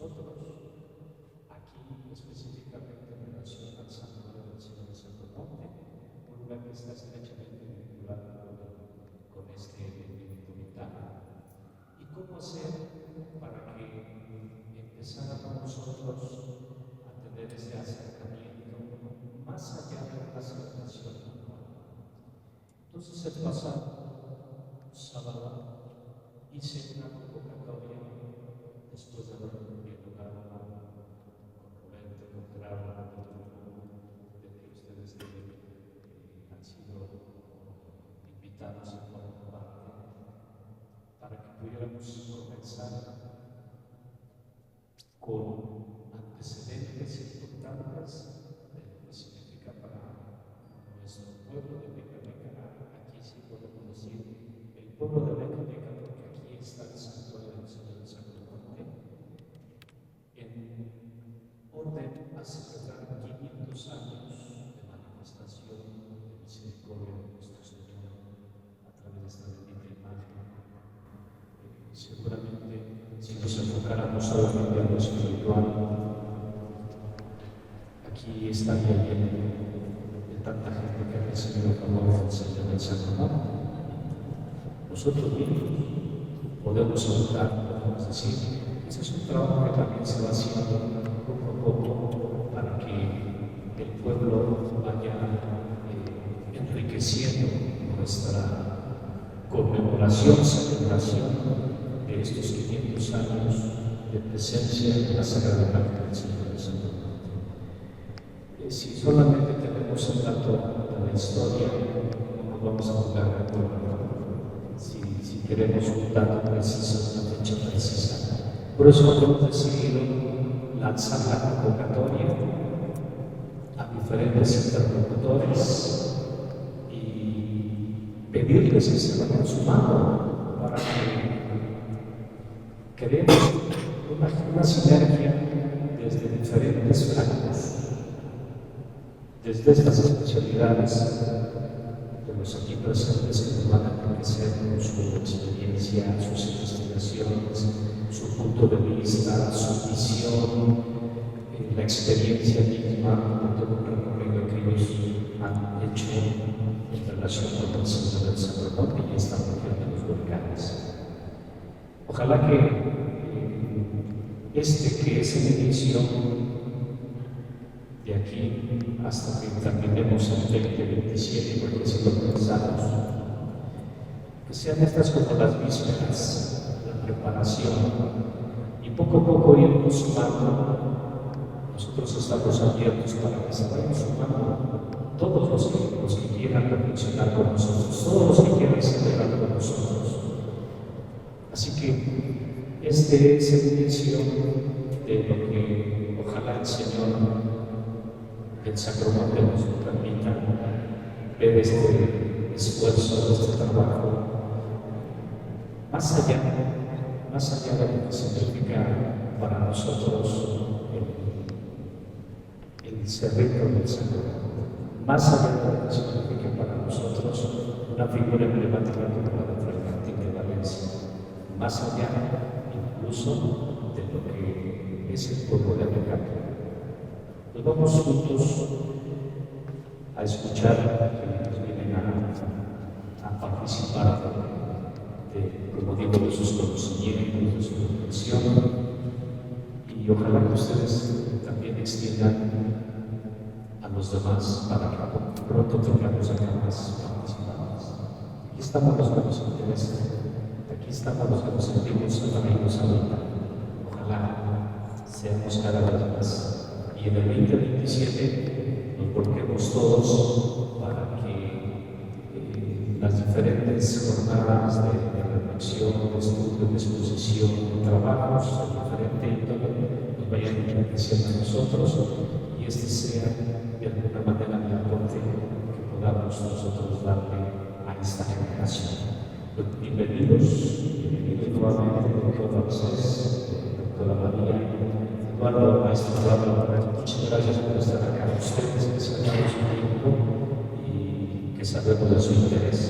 nosotros. Aquí específicamente en relación al santuario del Señor Sacerdote, un lugar que está estrechamente vinculado con este espíritu vital. ¿Y cómo hacer para que empezáramos nosotros a tener ese acercamiento más allá de la celebración anual? Entonces el pasado sábado hice una convocatoria después de haber dialogado con Roberto, con Gerardo, de que ustedes han sido invitados a formar parte, para que pudiéramos comenzar con antecedentes importantes de lo que significa para nuestro pueblo de Mecameca. Aquí sí podemos decir el pueblo de Mecameca, porque aquí está el santuario del Señor Sacerdote, en orden a celebrar 500 años de manifestación de misericordia de nuestro Señor a través de esta bendita imagen. Seguramente, si nos enfocáramos solamente en lo espiritual, aquí estaría lleno de tanta gente que ha recibido el favor del Señor del Sacerdote. Nosotros mismos podemos saltar, podemos decir, ese es un trabajo que también se va haciendo poco a poco para que el pueblo vaya enriqueciendo nuestra conmemoración, celebración de estos 500 años de presencia de la Sagrada Imagen del Señor del Sacerdote. Si solamente tenemos el dato de la historia, no nos vamos a jugar de acuerdo. Si queremos un dato preciso, una fecha precisa. Por eso hemos decidido lanzar la convocatoria a diferentes interlocutores y pedirles que se vayan sumando para que creemos una sinergia desde diferentes flancos, desde estas especialidades de los aquí presentes que nos van a enriquecer con su experiencia, sus investigaciones, su punto de vista, su visión, la experiencia misma de todo el recorrido que ellos han hecho en relación con el Señor del Sacerdote y esta región de los volcanes. Ojalá que que es el inicio de aquí hasta que terminemos el 2027, porque si lo pensamos, que sean estas como las vísperas, la preparación, y poco a poco irnos sumando. Nosotros estamos abiertos para que se vayan sumando todos los que quieran reflexionar con nosotros, todos los que quieran celebrar con nosotros. Así que este es el inicio de lo que ojalá el Señor del Sacromonte nos permita ver este esfuerzo, este trabajo, más allá de lo que significa para nosotros el servicio del Señor, más allá de lo que significa para nosotros una figura emblemática como la de Fray Martín de Valencia, más allá incluso de lo que es el pueblo de Mecameca. Nos vamos juntos a escuchar que nos vienen a participar como digo, de sus conocimientos, de su reflexión, y ojalá que ustedes también extiendan a los demás para que pronto tengamos acá más participantes. Aquí estamos los que nos interesan, aquí estamos los que nos sentimos amigos ahorita. Ojalá seamos cada vez más. Y en el 2027 nos volquemos todos para que las diferentes jornadas de reflexión, de estudio, de exposición, de trabajos de diferente índole nos vayan enriqueciendo a nosotros y este sea de alguna manera el aporte que podamos nosotros darle a esta generación. Bienvenidos nuevamente, doctor Ramsés, doctora María, Eduardo, maestro Eduardo, muchas gracias por estar acá. Ustedes que se han dado su tiempo y que sabemos de su interés.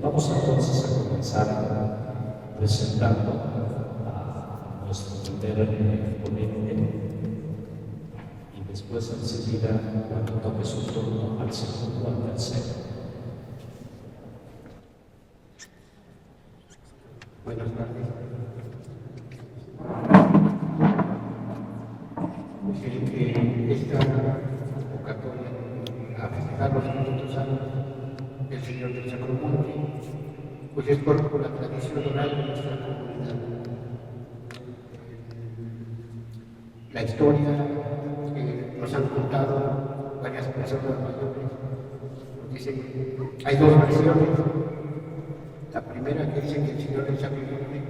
Vamos entonces a comenzar presentando a nuestro responder ponente y después enseguida, cuando toque su turno, al segundo o al tercero. Buenas tardes. Pues esta convocatoria a festejar los 500 años del Señor del Sacromonte, pues es por la tradición oral de nuestra comunidad. La historia que nos han contado varias personas mayores nos dicen que hay dos versiones. La primera que dice que el Señor del Sacromonte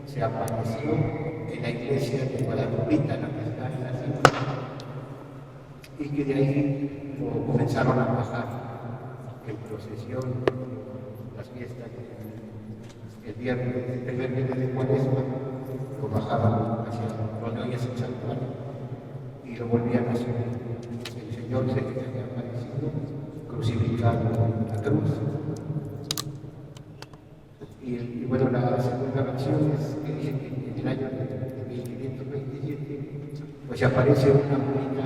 se apareció en la iglesia de Guadalupita, la que está en la cima, y que de ahí comenzaron a bajar en procesión las fiestas el primer viernes de Cuaresma, lo bajaban hacia donde hoy es el santuario y lo volvían a subir. El Señor se había aparecido crucificado en la cruz. Y bueno, la segunda versión es que dice que en el año de 1527 pues aparece una moneda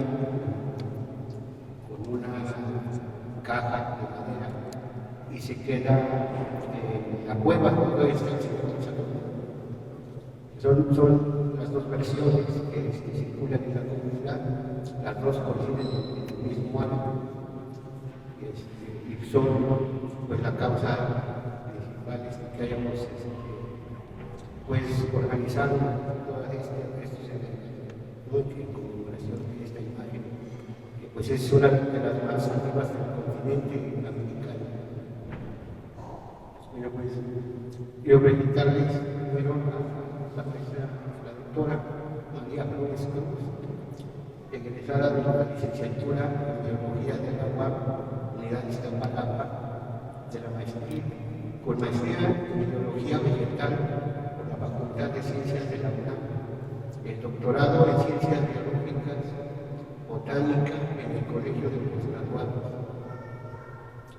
con una caja de madera y se queda en la cueva donde está el Señor del Sacromonte. Son las dos versiones que circulan en la comunidad, las dos coinciden en el mismo año y son pues la causa que hayamos pues organizado todos estos eventos en conmemoración de esta imagen, que pues es una de las más antiguas del continente americano. Bueno, pues quiero presentarles primero a la maestra, la doctora María Flores Cruz, egresada de la licenciatura en Biología de la UAM, Unidad Iztapalapa, de la maestría con maestría en Biología Vegetal por la Facultad de Ciencias de la UNAM, el doctorado en Ciencias Biológicas, Botánica en el Colegio de Postgraduados.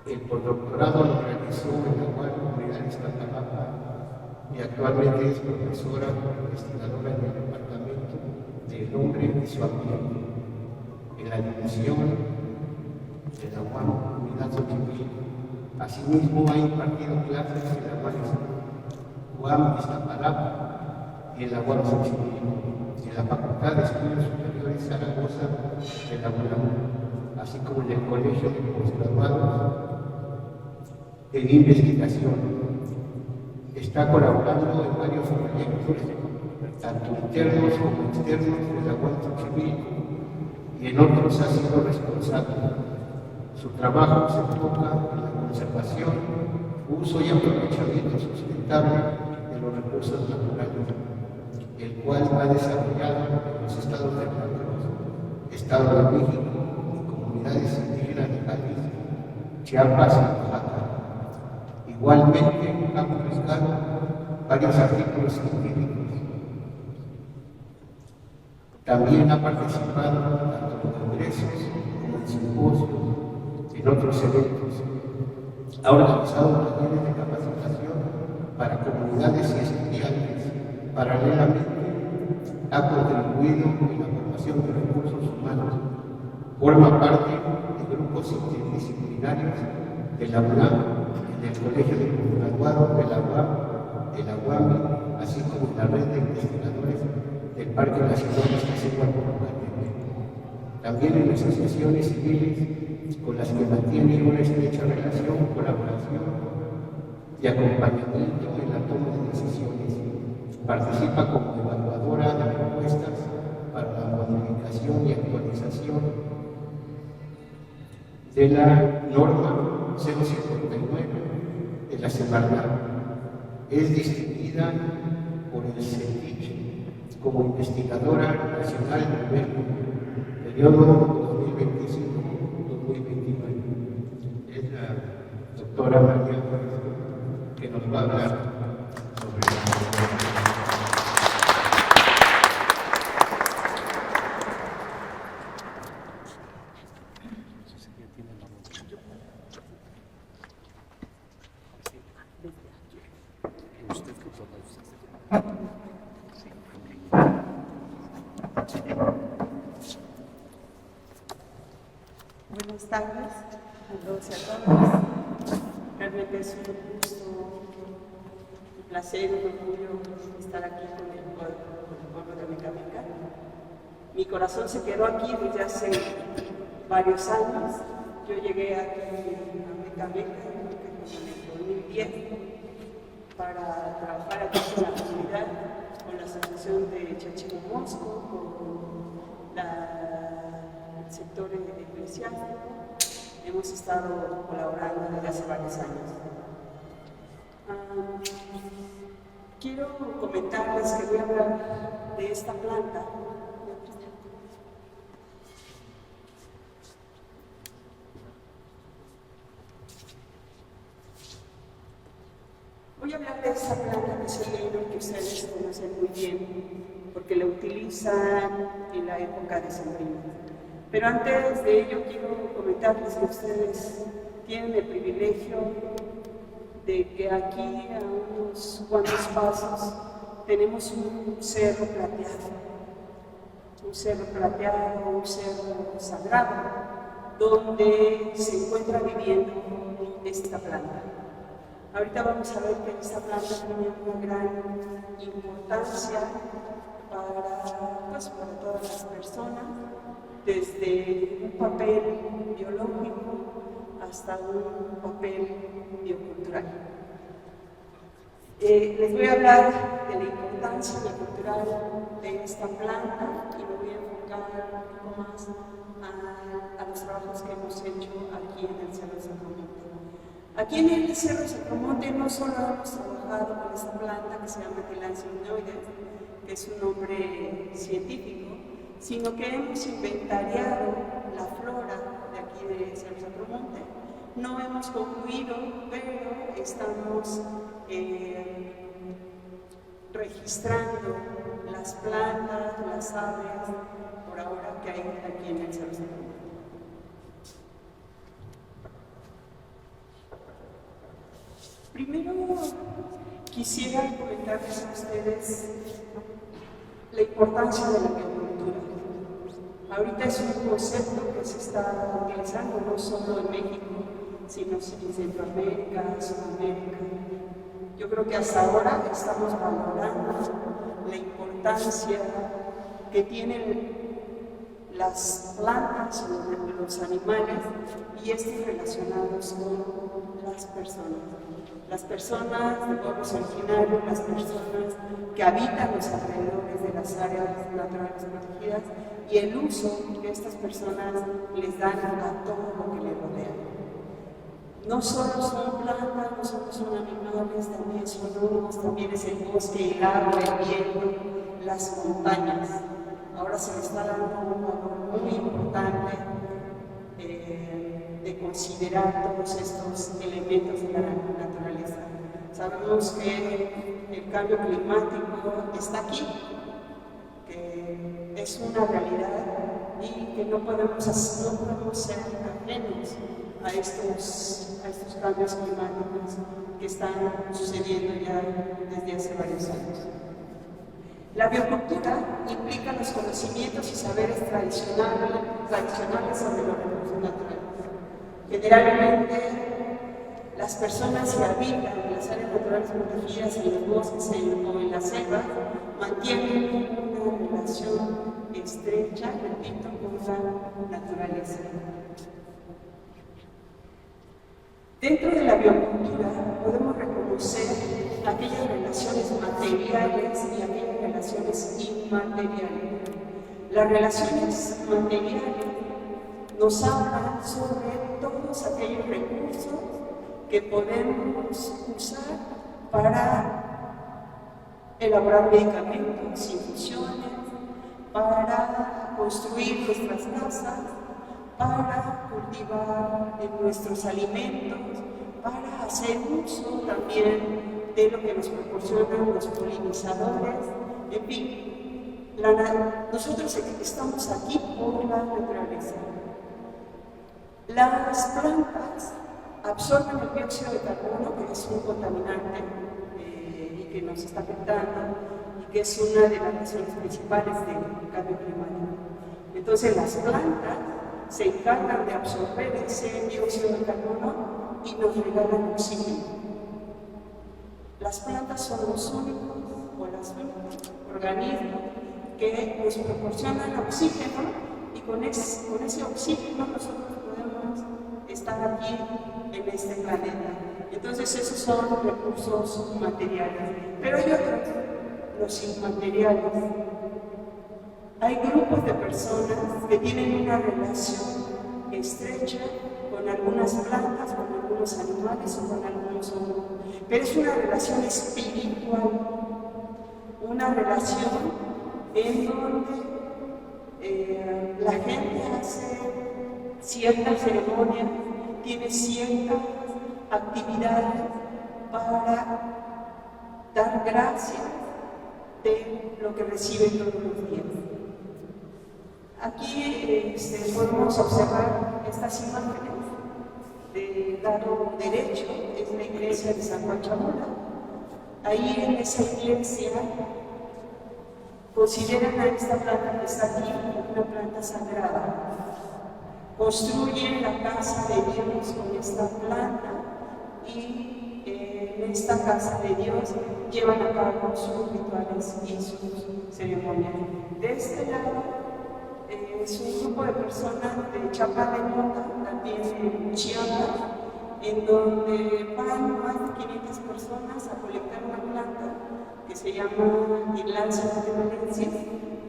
El postdoctorado lo realizó en la UAM, Unidad Iztapalapa, y actualmente es profesora investigadora en el Departamento del Hombre y su Ambiente, en la División de la UAM, Unidad Xochimilco. Asimismo, ha impartido clases en la UAM Iztapalapa y en la UAM Xochimilco, en la Facultad de Estudios Superiores Zaragoza de la UNAM, así como en el Colegio de Postgraduados en Investigación. Está colaborando en varios proyectos, tanto internos como externos de la UAM Xochimilco, y en otros ha sido responsable. Su trabajo se enfoca en la conservación, uso y aprovechamiento sustentable de los recursos naturales, el cual ha desarrollado en los estados de Veracruz, Estado de México y comunidades indígenas de Jalisco, Chiapas y Oaxaca. Igualmente ha publicado varios artículos científicos. También ha participado tanto en congresos como en simposios, en otros eventos. Ha organizado talleres de capacitación para comunidades y estudiantes. Paralelamente, ha contribuido en la formación de recursos humanos. Forma parte de grupos interdisciplinarios de la UNAM, en el Colegio de Postgraduados de la UAM, así como en la red de investigadores del Parque Nacional Iztaccíhuatl-Popocatépetl. También en asociaciones civiles con las que mantiene una estrecha relación, colaboración y acompañamiento en la toma de decisiones. Participa como evaluadora de propuestas para la modificación y actualización de la norma 059 de la Semarnat. Es distinguida por el CETIC como investigadora nacional del periodo 2025-2029. Es la doctora María Flores que nos va a hablar sobre la tardes a todos y a todas. Realmente es un gusto, un placer, un orgullo estar aquí con el pueblo de Mecameca. Mi corazón se quedó aquí desde hace varios años. Yo llegué aquí a Mecameca en el 2010 para trabajar aquí con la comunidad, con la Asociación de Chachimomosco, con el sector eclesiástico. Hemos estado colaborando desde hace varios años. Quiero comentarles que voy a hablar de esta planta. Voy a hablar de esta planta que es el heno, que ustedes conocen muy bien, porque la utilizan en la época de sembrina. Pero antes de ello quiero comentarles que ustedes tienen el privilegio de que aquí a unos cuantos pasos tenemos un cerro plateado, un cerro sagrado, donde se encuentra viviendo esta planta. Ahorita vamos a ver que esta planta tiene una gran importancia para todas las personas, desde un papel biológico hasta un papel biocultural. Les voy a hablar de la importancia biocultural de esta planta y me voy a enfocar un poco más a los trabajos que hemos hecho aquí en el Cerro Sacromonte. Aquí en el Cerro Sacromonte no solo hemos trabajado con esta planta que se llama Tillandsia ominoides, que es un nombre científico, sino que hemos inventariado la flora de aquí de Cerro Sacromonte. No hemos concluido, pero estamos registrando las plantas, las aves, por ahora que hay aquí en el Cerro Sacromonte. Primero quisiera comentarles a ustedes la importancia de la biocultura. Ahorita es un concepto que se está utilizando no solo en México, sino en Centroamérica, Sudamérica. Yo creo que hasta ahora estamos valorando la importancia que tienen las plantas o los animales y estos relacionados con las personas. Las personas de pueblos originarios, las personas que habitan los alrededores de las áreas naturales protegidas y el uso que estas personas les dan a todo lo que les rodea. No solo son plantas, no solo son animales, también son hongos, también es el bosque, el agua, el viento, las montañas. Ahora se le está dando un valor muy importante de considerar todos estos elementos de la naturaleza. Sabemos que el cambio climático está aquí, que es una realidad y que no podemos ser ajenos a estos cambios climáticos que están sucediendo ya desde hace varios años. La biocultura implica los conocimientos y saberes tradicionales sobre los recursos naturales. Generalmente, las personas que habitan en las áreas naturales protegidas, en los bosques o en las selvas, mantienen una relación estrecha, repito, con la naturaleza. Dentro de la biocultura podemos reconocer aquellas relaciones materiales y aquellas relaciones inmateriales. Las relaciones materiales nos hablan sobre todos aquellos recursos que podemos usar para elaborar medicamentos, infusiones, para construir nuestras casas, para cultivar nuestros alimentos, para hacer uso también de lo que nos proporcionan los polinizadores. En fin, nosotros estamos aquí por la naturaleza. Las plantas absorben el dióxido de carbono, que es un contaminante y que nos está afectando y que es una de las razones principales del cambio climático. Entonces las plantas se encargan de absorber ese dióxido de carbono y nos regalan oxígeno. Las plantas son los únicos o las únicos organismos que nos proporcionan oxígeno y con ese oxígeno nosotros podemos estar aquí en este planeta. Entonces esos son recursos materiales. Pero hay otros, los inmateriales. Hay grupos de personas que tienen una relación estrecha con algunas plantas, con algunos animales o con algunos hongos. Pero es una relación espiritual, una relación en donde la gente hace ciertas ceremonias, tiene ciertas actividades para dar gracias de lo que recibe todos los días. Aquí podemos observar estas imágenes del lado derecho, es la iglesia de San Juan Chamula. Ahí en esa iglesia consideran a esta planta que está aquí como una planta sagrada. Construyen la casa de Dios con esta planta y en esta casa de Dios llevan a cabo sus rituales y sus ceremonias. De este lado es un grupo de personas de Chapa de Mota, también en Chiapas, en donde van más de 500 personas a colectar una planta que se llama Irlancia de Valencia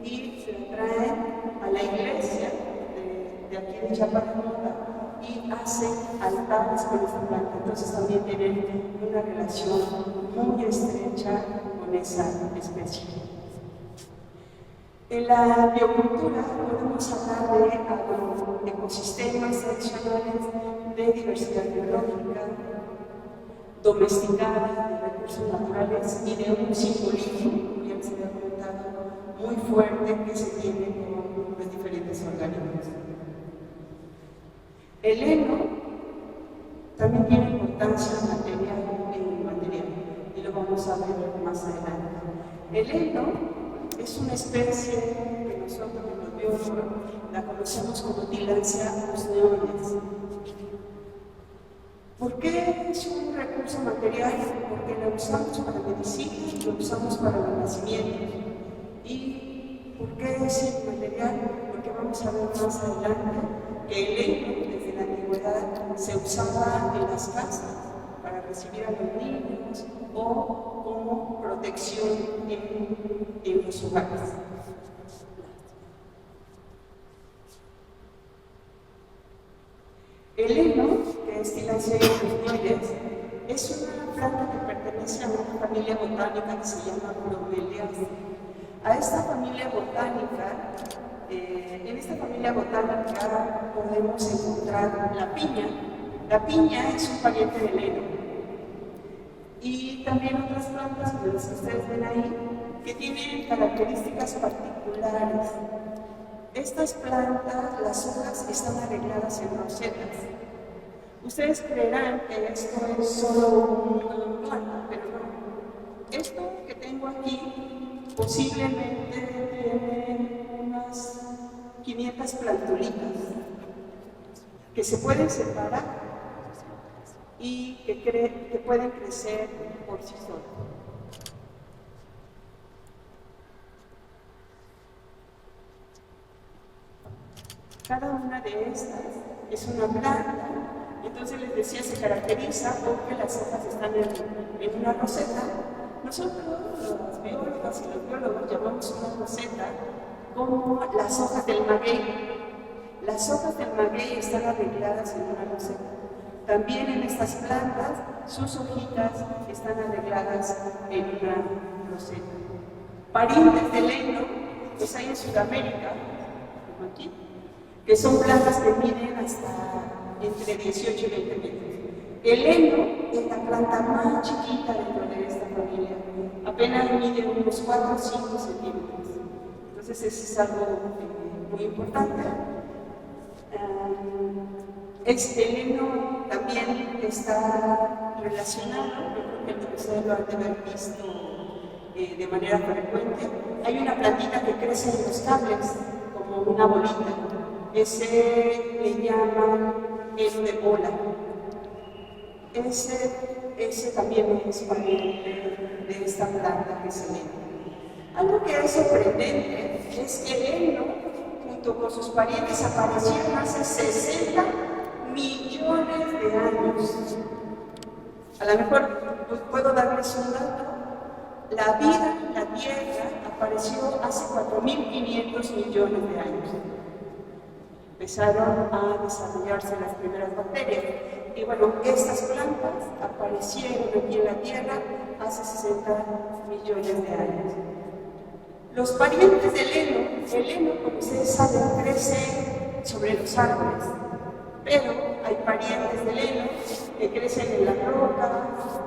y se la traen a la iglesia de aquí de Chapa de Mota y hacen altares con esta planta. Entonces también tienen una relación muy estrecha con esa especie. En la biocultura podemos hablar de ecosistemas tradicionales, de diversidad biológica, domesticada, de recursos naturales y de un simbolismo, como ya les había comentado, muy fuerte que se tiene con los diferentes organismos. El heno también tiene importancia material e inmaterial, y lo vamos a ver más adelante. El heno es una especie que nosotros los biólogos la conocemos como Tillandsia usneoides. ¿Por qué es un recurso material? Porque lo usamos para medicina y lo usamos para los nacimientos. ¿Y por qué es inmaterial? Porque vamos a ver más adelante que el heno desde la antigüedad se usaba en las casas para recibir a los niños o como protección en los hogares. El heno, que es Tillandsia usneoides, es una planta que pertenece a una familia botánica que se llama Bromeliaceae. A esta familia botánica, en esta familia botánica podemos encontrar la piña. La piña es un pariente del heno. Y también otras plantas, como las que ustedes ven ahí, que tienen características particulares. Estas plantas, las hojas están arregladas en rosetas. Ustedes creerán que esto es solo una planta, pero no. Esto que tengo aquí posiblemente tiene unas 500 plantulitas que se pueden separar y que pueden crecer por sí solas. Cada una de estas es una planta, entonces les decía, se caracteriza porque las hojas están en una roseta. Nosotros, los biólogos y los biólogos, llamamos una roseta como las hojas del maguey. Las hojas del maguey están arregladas en una roseta. También en estas plantas, sus hojitas están arregladas en una roseta. Parientes del heno, pues hay en Sudamérica, como aquí, que son plantas que miden hasta entre 18 y 20 metros. El heno es la planta más chiquita dentro de esta familia, apenas mide unos 4 o 5 centímetros. Entonces eso es algo muy importante. El heno también está relacionado, yo creo que ustedes lo han de haber visto de manera frecuente. Hay una plantita que crece en los cables, como una bolita. ese le llaman heno de bola. Ese también es pariente de esta planta que es el heno. Algo que es sorprendente es que el heno, junto con sus parientes, aparecieron hace 60 millones de años. A lo mejor pues, puedo darles un dato. La vida en la Tierra apareció hace 4.500 millones de años. Empezaron a desarrollarse las primeras bacterias. Y bueno, estas plantas aparecieron aquí en la Tierra hace 60 millones de años. Los parientes del heno, el heno, como ustedes saben, crece sobre los árboles, pero hay parientes del heno que crecen en la roca,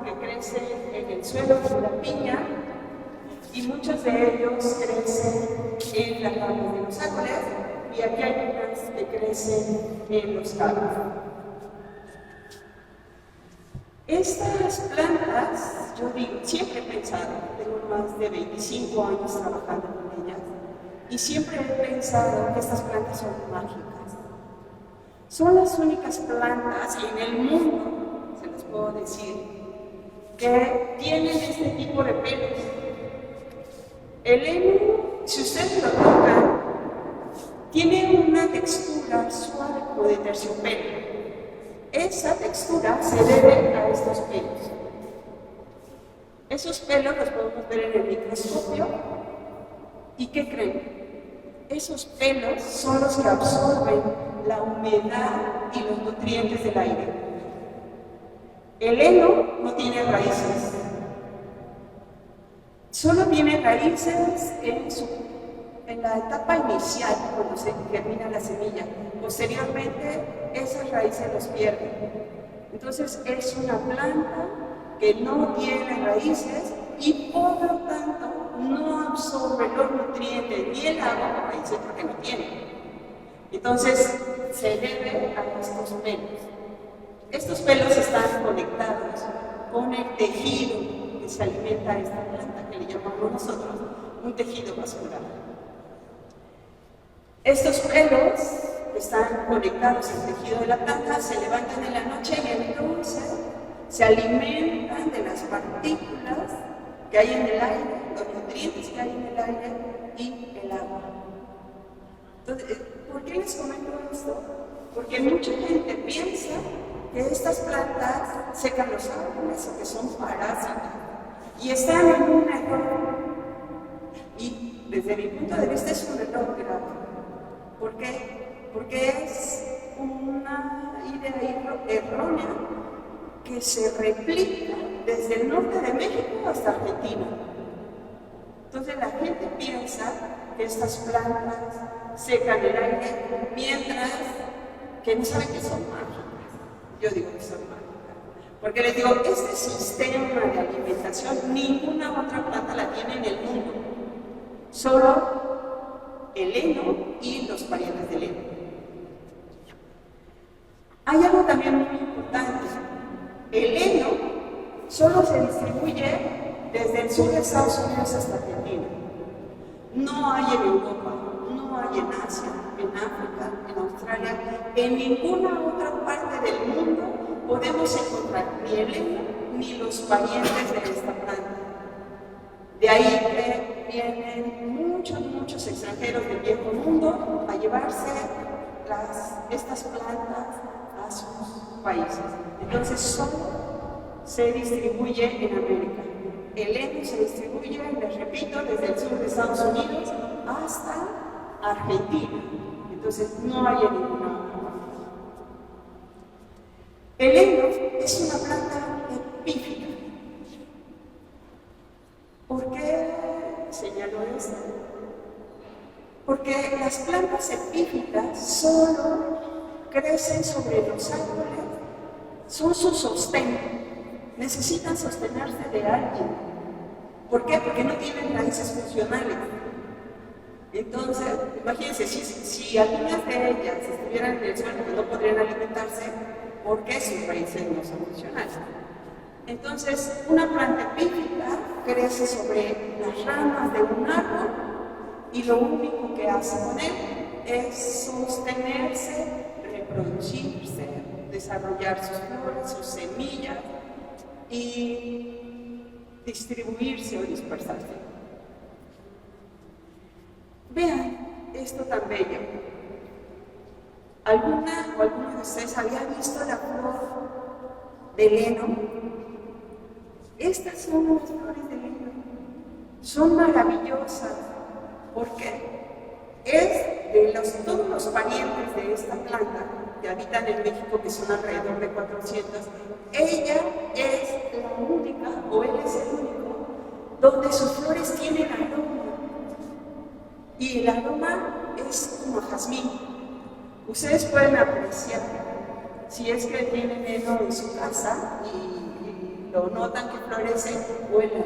que crecen en el suelo como la piña, y muchos de ellos crecen en las ramas de los árboles, y aquí hay unas que crecen en los cabos. Estas plantas, yo digo, siempre he pensado, tengo más de 25 años trabajando con ellas, y siempre he pensado que estas plantas son mágicas. Son las únicas plantas en el mundo, se los puedo decir, que tienen este tipo de pelos. El heno, si ustedes lo tocan, tiene una textura suave como de terciopelo. Esa textura se debe a estos pelos. Esos pelos los podemos ver en el microscopio. ¿Y qué creen? Esos pelos son los que absorben la humedad y los nutrientes del aire. El heno no tiene raíces. Solo tiene raíces en la etapa inicial, cuando se germina la semilla. Posteriormente, esas raíces los pierden. Entonces, es una planta que no tiene raíces y, por lo tanto, no absorbe los nutrientes ni el agua por raíces porque no tiene. Entonces, se debe a estos pelos. Estos pelos están conectados con el tejido que se alimenta a esta planta, que le llamamos nosotros un tejido vascular. Estos pelos están conectados al tejido de la planta, se levantan en la noche y entonces se alimentan de las partículas que hay en el aire, los nutrientes que hay en el aire y el agua. Entonces, ¿por qué les comento esto? Porque mucha gente piensa que estas plantas secan los árboles o que son parásitos y están en un error. Y desde mi punto de vista es un error grave. ¿Por qué? Porque es una idea errónea que se replica desde el norte de México hasta Argentina. Entonces la gente piensa que estas plantas secan el aire, mientras que no saben que son mágicas. Yo digo que son mágicas. Porque les digo, este sistema de alimentación, ninguna otra planta la tiene en el mundo. Solo el heno y los parientes del heno. Hay algo también muy importante. El heno solo se distribuye desde el sur de Estados Unidos hasta Argentina. No hay en Europa, no hay en Asia, en África, en Australia, en ninguna otra parte del mundo podemos encontrar ni el heno ni los parientes de esta planta. De ahí que vienen muchos extranjeros del viejo mundo a llevarse estas plantas a sus países. Entonces solo se distribuye en América. El heno se distribuye, les repito, desde el sur de Estados Unidos hasta Argentina. Entonces no hay en ninguna otra parte. El heno es una planta epífita. ¿Por qué señalo esto? Porque las plantas epífitas solo crecen sobre los árboles, son su sostén. Necesitan sostenerse de alguien. ¿Por qué? Porque no tienen raíces funcionales. Entonces, imagínense, si algunas de ellas estuvieran en el suelo y no podrían alimentarse, ¿por qué sus raíces no son funcionales? Entonces, una planta epífita crece sobre las ramas de un árbol y lo único que hace con él es sostenerse, reproducirse, desarrollar sus flores, sus semillas y distribuirse o dispersarse. Vean esto tan bello. ¿Alguna o alguno de ustedes había visto la flor de heno? Estas son las flores de heno. Son maravillosas porque es de todos los parientes de esta planta que habitan en México, que son alrededor de 400, ella es la única, o él es el único, donde sus flores tienen aroma. Y el aroma es como jazmín. Ustedes pueden apreciar, si es que tienen heno en su casa y lo notan que florece, huelen.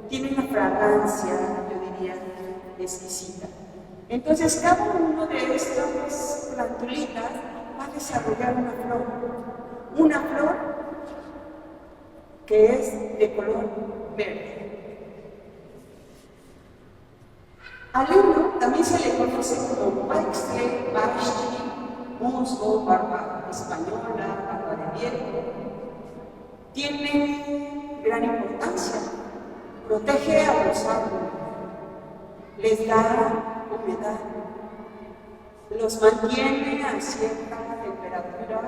Tiene una fragancia, yo diría, exquisita. Entonces, cada uno de estas plantulitas va a desarrollar una flor que es de color verde. Al heno también se le conoce como paixtle, baxchi, musgo, barba española, barba de viejo. Tiene gran importancia, protege a los árboles, les da humedad, los mantiene a cierta temperatura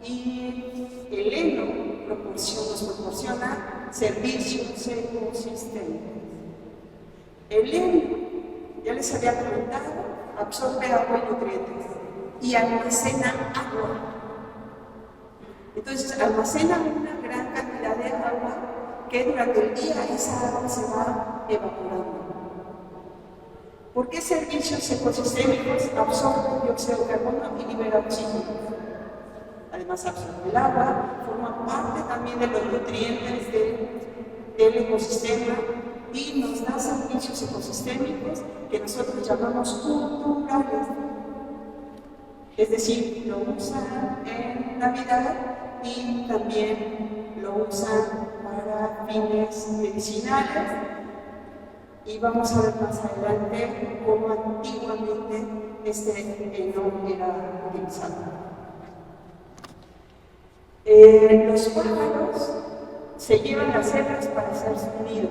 y el heno nos proporciona servicios ecosistémicos. El heno, ya les había comentado, absorbe agua y nutrientes y almacena agua. Entonces almacena una gran cantidad de agua que durante el día esa agua se va evaporando. ¿Por qué servicios ecosistémicos? Absorbe dióxido de carbono y libera oxígeno. Además absorbe el agua, forma parte también de los nutrientes del ecosistema y nos da servicios ecosistémicos que nosotros llamamos culturales. Es decir, lo usan en Navidad y también lo usan para fines medicinales. Y vamos a ver más adelante cómo antiguamente este heno era utilizado. Los pájaros se llevan las hebras para hacer sus nidos.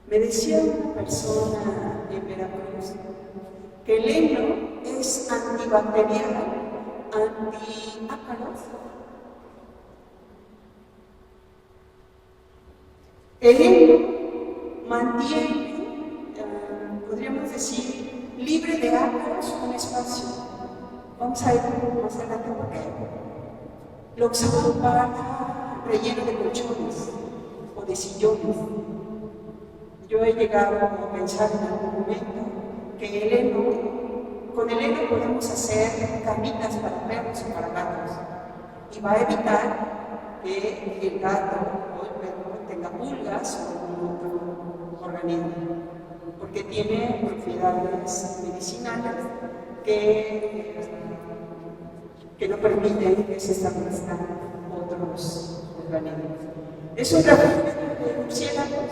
Me decía una persona en Veracruz que el heno es antibacterial, antiácaros. El heno mantiene, podríamos decir, libre de ácaros un espacio. Vamos a ir más adelante por qué. Lo usaban para relleno de colchones o de sillones. Yo he llegado a pensar en algún momento que con el heno podemos hacer camitas para perros o para gatos y va a evitar que el gato o el perro tenga pulgas o algún otro organismo, porque tiene propiedades medicinales que no permiten que se establezcan otros organismos. Es un refugio de murciélagos.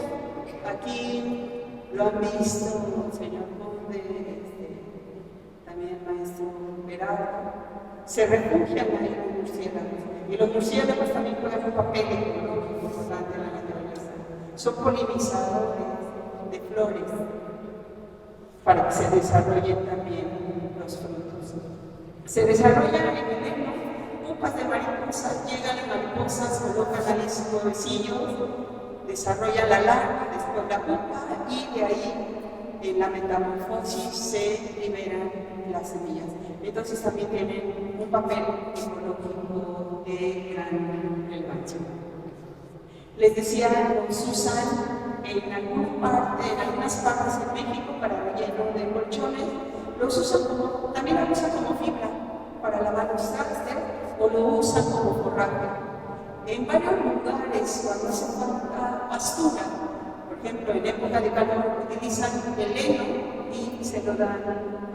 Aquí lo han visto el señor Conde, también el maestro Verado. Se refugian ahí los murciélagos. Y los murciélagos también juegan un papel ecológico importante en la naturaleza. Son polinizadores de flores para que se desarrollen también los frutos. Se desarrollan en el heno, pupas de mariposas, llegan las mariposas, colocan ahí sus huevecillos, desarrollan la larva, después la pupa y de ahí en la metamorfosis se liberan las semillas. Entonces también tienen un papel ecológico de gran relevancia. Les decía, los usan en algunas partes de México para relleno de colchones, los usan también lo usan como fibra para lavar los trastes o lo usan como forraje. En varios lugares, cuando hacen falta pastura, por ejemplo, en época de calor, utilizan el heno y se lo dan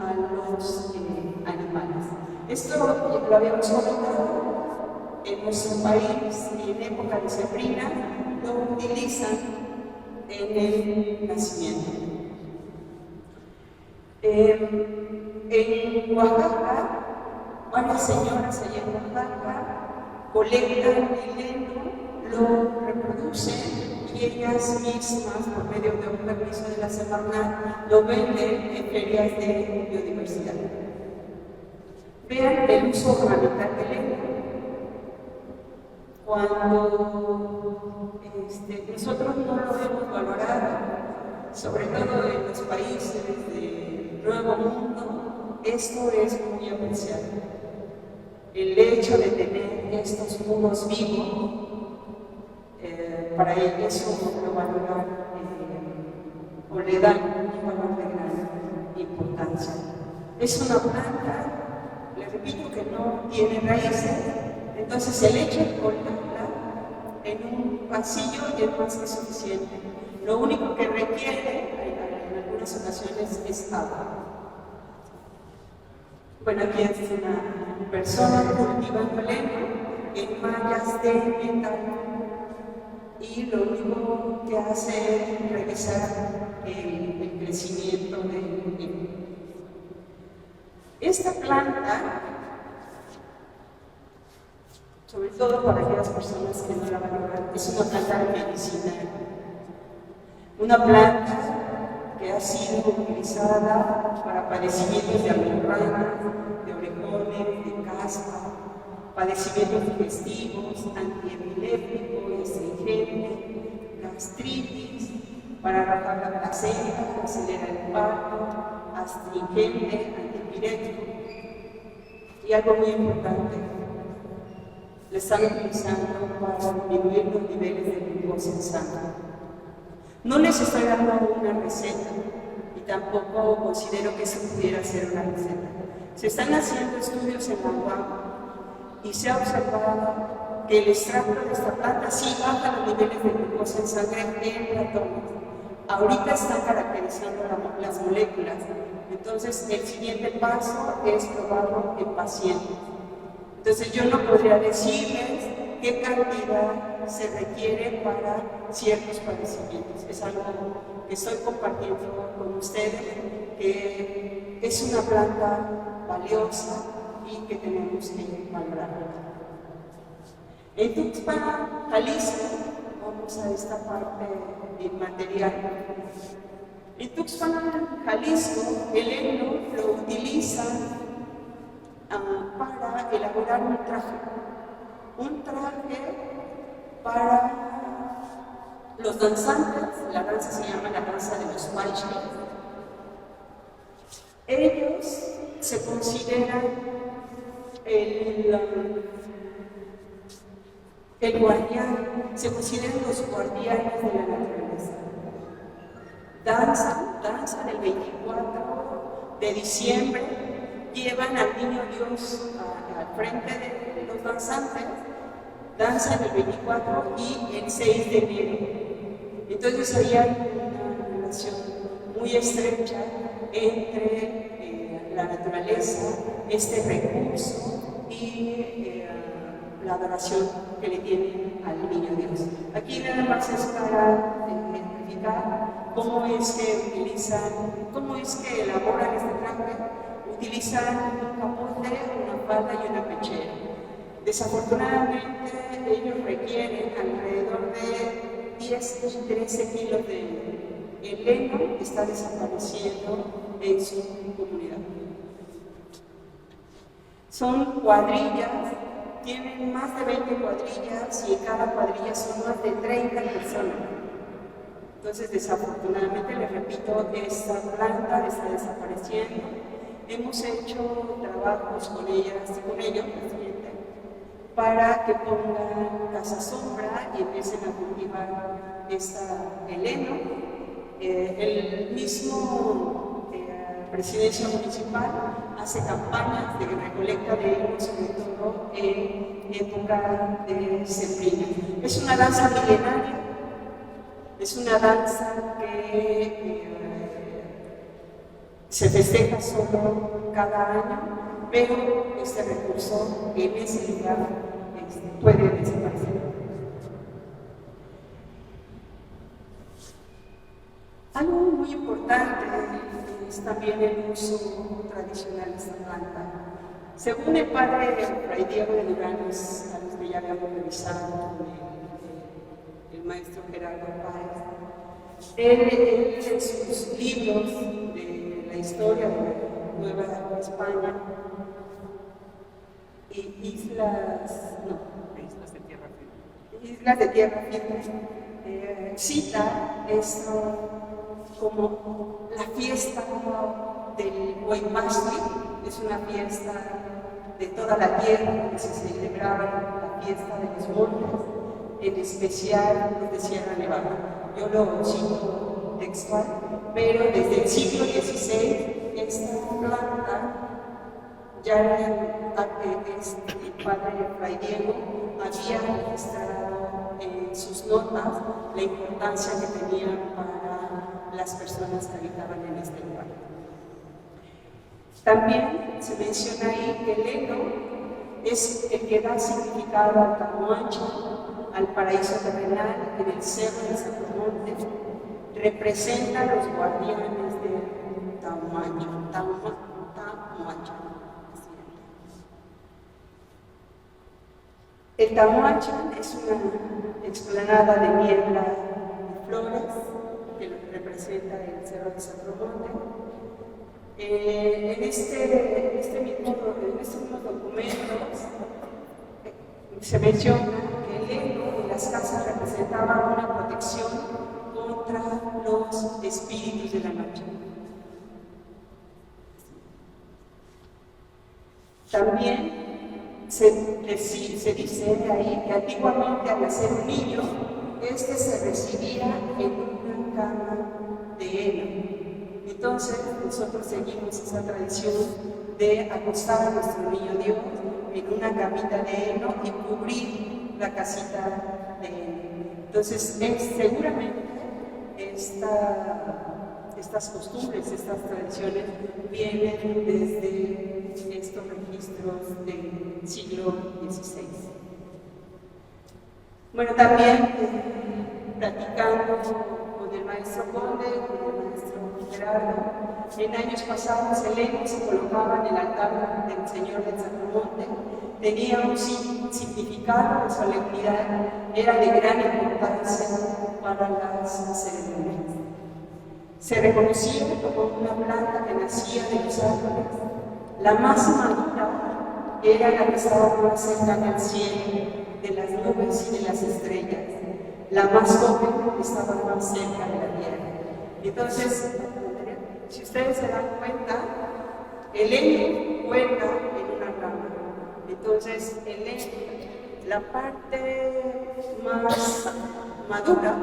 a los animales. Esto lo habíamos comentado en nuestro país, en época de sembrina, lo utilizan en el nacimiento. En Oaxaca, varias señoras allá en Oaxaca colectan el heno, lo reproducen y ellas mismas, por medio de un permiso de la Semarnat, lo venden en ferias de biodiversidad. Vean el uso ornamental del heno. Cuando nosotros no lo hemos valorado, sobre todo en los países del Nuevo Mundo, esto es muy apreciado. El hecho de tener estos muros vivos, para eso lo valoran o le dan un valor de gran importancia. Es una planta, le repito, que no tiene raíces, entonces el hecho de colgarla en un pasillo es más que suficiente. Lo único que requiere en algunas ocasiones es agua. Bueno, aquí es una persona cultivando el heno en mallas de metal y lo único que hace es revisar el crecimiento del heno. Esta planta, sobre todo para aquellas personas que no la valoran, es una planta medicinal. Una planta que ha sido utilizada para padecimientos de almorranas, de orejones, de caspa, padecimientos digestivos, antiepilépticos, astringente, gastritis, para bajar la placenta, acelerar el parto, astringente, antipirético. Y algo muy importante, lo están utilizando para disminuir los niveles de glucosa en sangre. No les estoy dando una receta y tampoco considero que eso pudiera ser una receta. Se están haciendo estudios en la UAM y se ha observado que el extracto de esta planta sí baja los niveles de glucosa en sangre en ratones. Ahorita están caracterizando las moléculas, entonces el siguiente paso es probarlo en pacientes. Entonces yo no podría decirles qué cantidad se requiere para ciertos padecimientos. Es algo que estoy compartiendo con ustedes, que es una planta valiosa y que tenemos que valorar. En Tuxpan, Jalisco, vamos a esta parte inmaterial. En Tuxpan, Jalisco, el heno lo utilizan para elaborar un traje para los danzantes. La danza se llama la danza de los Huaychis. Ellos se consideran el guardián, se consideran los guardianes de la naturaleza. Danzan el 24 de diciembre, llevan al niño Dios al frente de los danzantes, danzan el 24 y el 6 de enero. Entonces había una relación muy estrecha entre la naturaleza, este recurso y la adoración que le tienen al niño Dios. Aquí nada más es para identificar cómo es que elaboran este traje. Utilizan un capote, una falda y una pechera. Desafortunadamente, ellos requieren alrededor de 10 y 13 kilos de heno. El heno está desapareciendo en su comunidad. Son cuadrillas, tienen más de 20 cuadrillas y en cada cuadrilla son más de 30 personas. Entonces, desafortunadamente, les repito, esta planta está desapareciendo. Hemos hecho trabajos con ellas y con ellos para que pongan casa sombra y empiecen a cultivar el heno. El mismo presidencia municipal hace campañas de recolecta de heno, sobre todo en época de sembrina. Es una danza milenaria, es una danza que se festeja solo cada año, pero este recurso en ese lugar puede desaparecer. Algo muy importante es también el uso tradicional de esta planta. Según el padre Fray Diego de Duranes, a los que ya habíamos revisado con el maestro Gerardo Páez, él en sus libros de la historia de la Nueva España, Islas de Tierra Firme, cita esto como la fiesta del Huaypastli, es una fiesta de toda la tierra que se celebraba la fiesta de los montes, en especial los de Sierra Nevada. Yo lo cito textual, pero desde el siglo XVI esta planta ya el padre Fray Diego había registrado en sus notas la importancia que tenía para las personas que habitaban en este lugar. También se menciona ahí que el heno es el que da significado al Tamuancho, al paraíso terrenal en el cerro de Sacromonte, representa a los guardianes del Tamuancho. El Tamuachan es una explanada de niebla de flores que representa el cerro de Sacromonte. En estos mismos documentos se menciona que el heno en las casas representaba una protección contra los espíritus de la noche. También se dice de ahí que antiguamente al nacer un niño, este se recibía en una cama de heno. Entonces nosotros seguimos esa tradición de acostar a nuestro niño Dios en una camita de heno y cubrir la casita de heno. Entonces seguramente estas costumbres, estas tradiciones vienen desde estos registros del siglo XVI. Bueno, también platicando con el maestro Conde, con el maestro Gerardo, en años pasados el heno se colocaba en el altar del Señor del Sacromonte, tenía un significado de solemnidad, era de gran importancia para las ceremonias. Se reconocía como una planta que nacía de los árboles. La más madura era la que estaba más cercana al cielo, de las nubes y de las estrellas. La más joven estaba más cerca de la tierra. Entonces, si ustedes se dan cuenta, el heno cuelga en una rama. Entonces, la parte más madura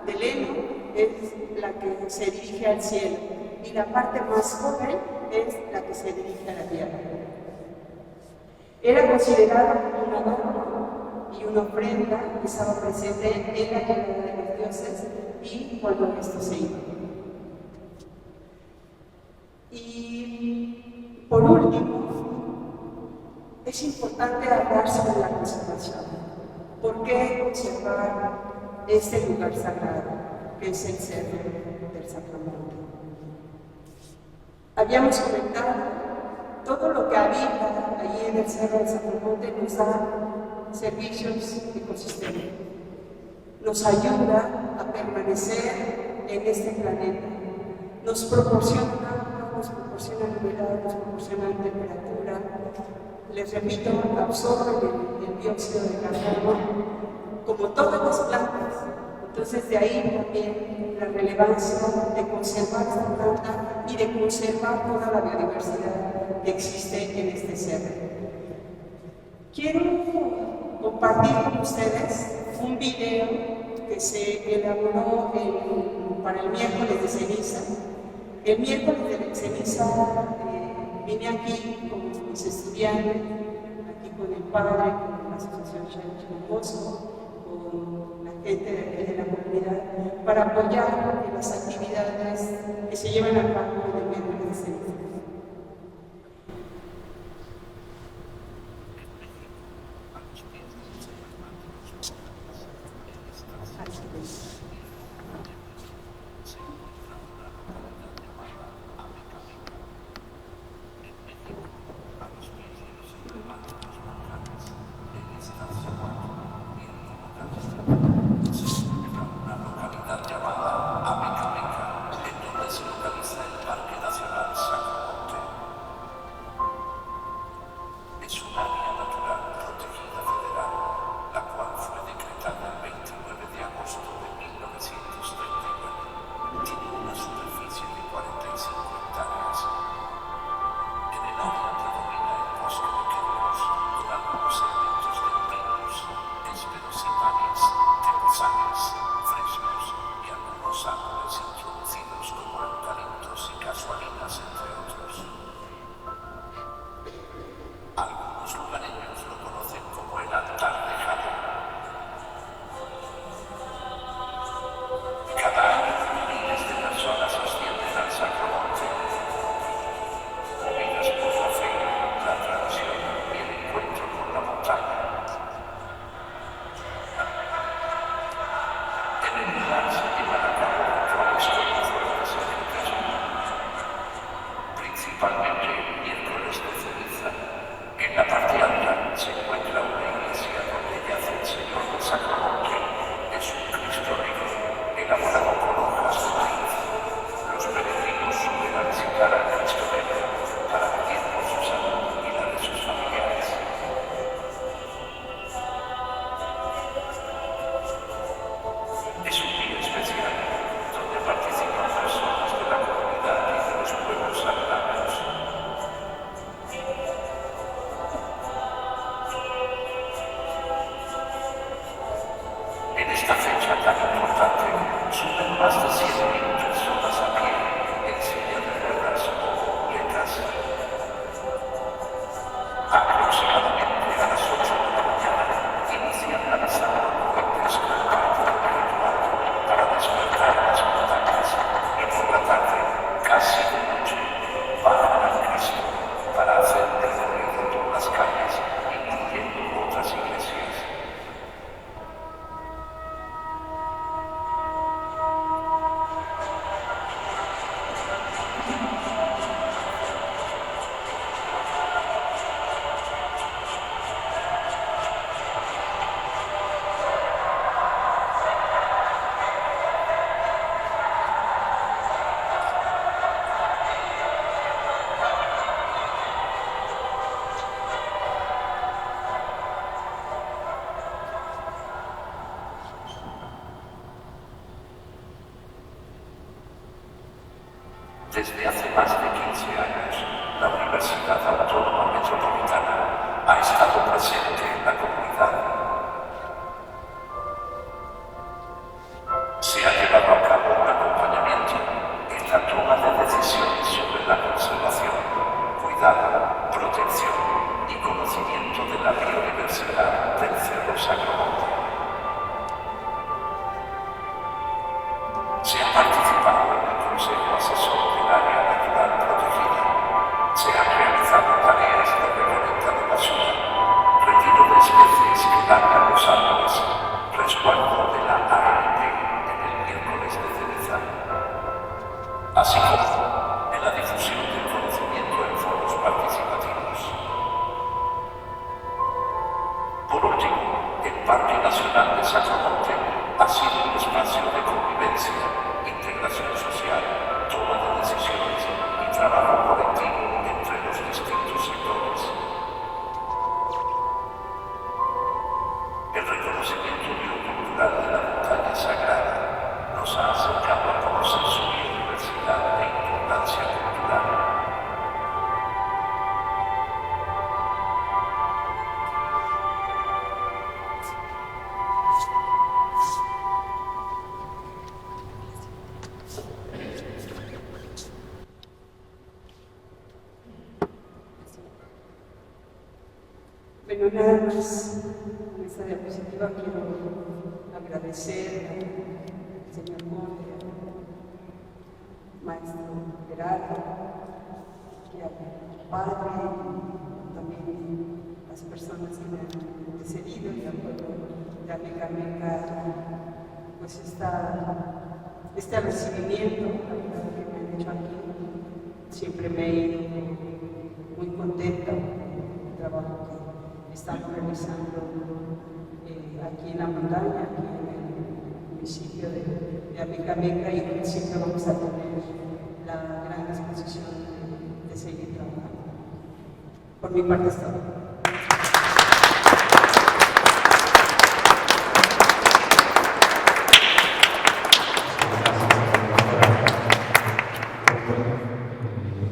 del heno es la que se dirige al cielo y la parte más joven es la que se dirige a la tierra. Era considerada como un adorno y una ofrenda que estaba presente en la llegada de los dioses y cuando esto se iba. Y por último, es importante hablar sobre la conservación. ¿Por qué conservar este lugar sagrado que es el cerro del Sacromonte? Habíamos comentado, todo lo que habita allí en el cerro del Sacromonte nos da servicios ecosistémicos, nos ayuda a permanecer en este planeta, nos proporciona agua, nos proporciona humedad, nos proporciona temperatura, les repito, absorben el dióxido de carbono, como todas las plantas. Entonces de ahí también la relevancia de conservar esta planta y de conservar toda la biodiversidad que existe en este cerro. Quiero compartir con ustedes un video que se elaboró para el miércoles de ceniza. El miércoles de ceniza vine aquí con mis estudiantes, aquí con el padre, con la asociación Shanchi Bosco, con la gente de la comunidad, para apoyar en las actividades que se llevan a cabo en el miércoles de ceniza. Desde hace más de 15 años, la Universidad Autónoma Metropolitana ha estado presente en la comunidad. Se ha llevado a cabo un acompañamiento en la toma de decisiones sobre la conservación, cuidado, protección y conocimiento de la biodiversidad del Cerro Sacromonte. Se ha participado en el Consejo Asesor del Área Natural Protegida. Se han realizado tareas de recolecta de basura, retiro de especies que dañan los árboles, resguardo de la ART en el miércoles de ceniza, así como en la difusión del conocimiento en foros participativos. Por último, el Parque Nacional de Sacromonte ha sido un espacio de convivencia, integración social, toma de decisiones y trabajo colectivo entre los distintos sectores. El reconocimiento biocultural de la montaña sagrada nos ha acercado a conocer su biodiversidad e importancia cultural. Bueno, nada más con esta diapositiva quiero agradecer al señor Conde, al maestro Gerardo, y al padre, y también las personas que me han antecedido y al pueblo de Amecameca, pues este recibimiento que me han hecho aquí. Siempre me he ido muy contenta del trabajo que estamos realizando aquí en la montaña, aquí en el municipio de Amecameca, y que siempre vamos a tener la gran disposición de seguir trabajando. Por mi parte es todo.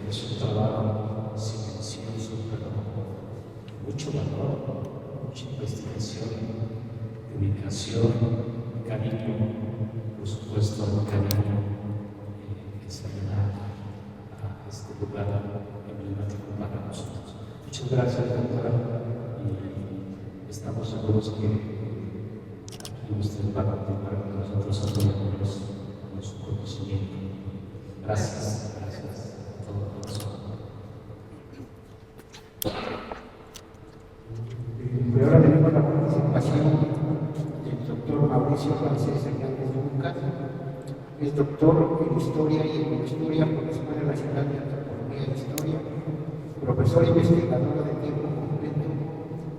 Es un trabajo silencioso, pero mucho valor, mucha investigación, dedicación, cariño, por supuesto, cariño que se da a este lugar emblemático para nosotros. Muchas gracias, doctora, y estamos seguros que aquí usted va a continuar con nosotros apoyándonos con su conocimiento. Gracias, gracias a todo corazón. Y ahora tenemos la participación del doctor Mauricio Francés Hernández Lucas. Es doctor en Historia y en Historia por la Escuela Nacional de Antropología e Historia, profesor investigador de tiempo completo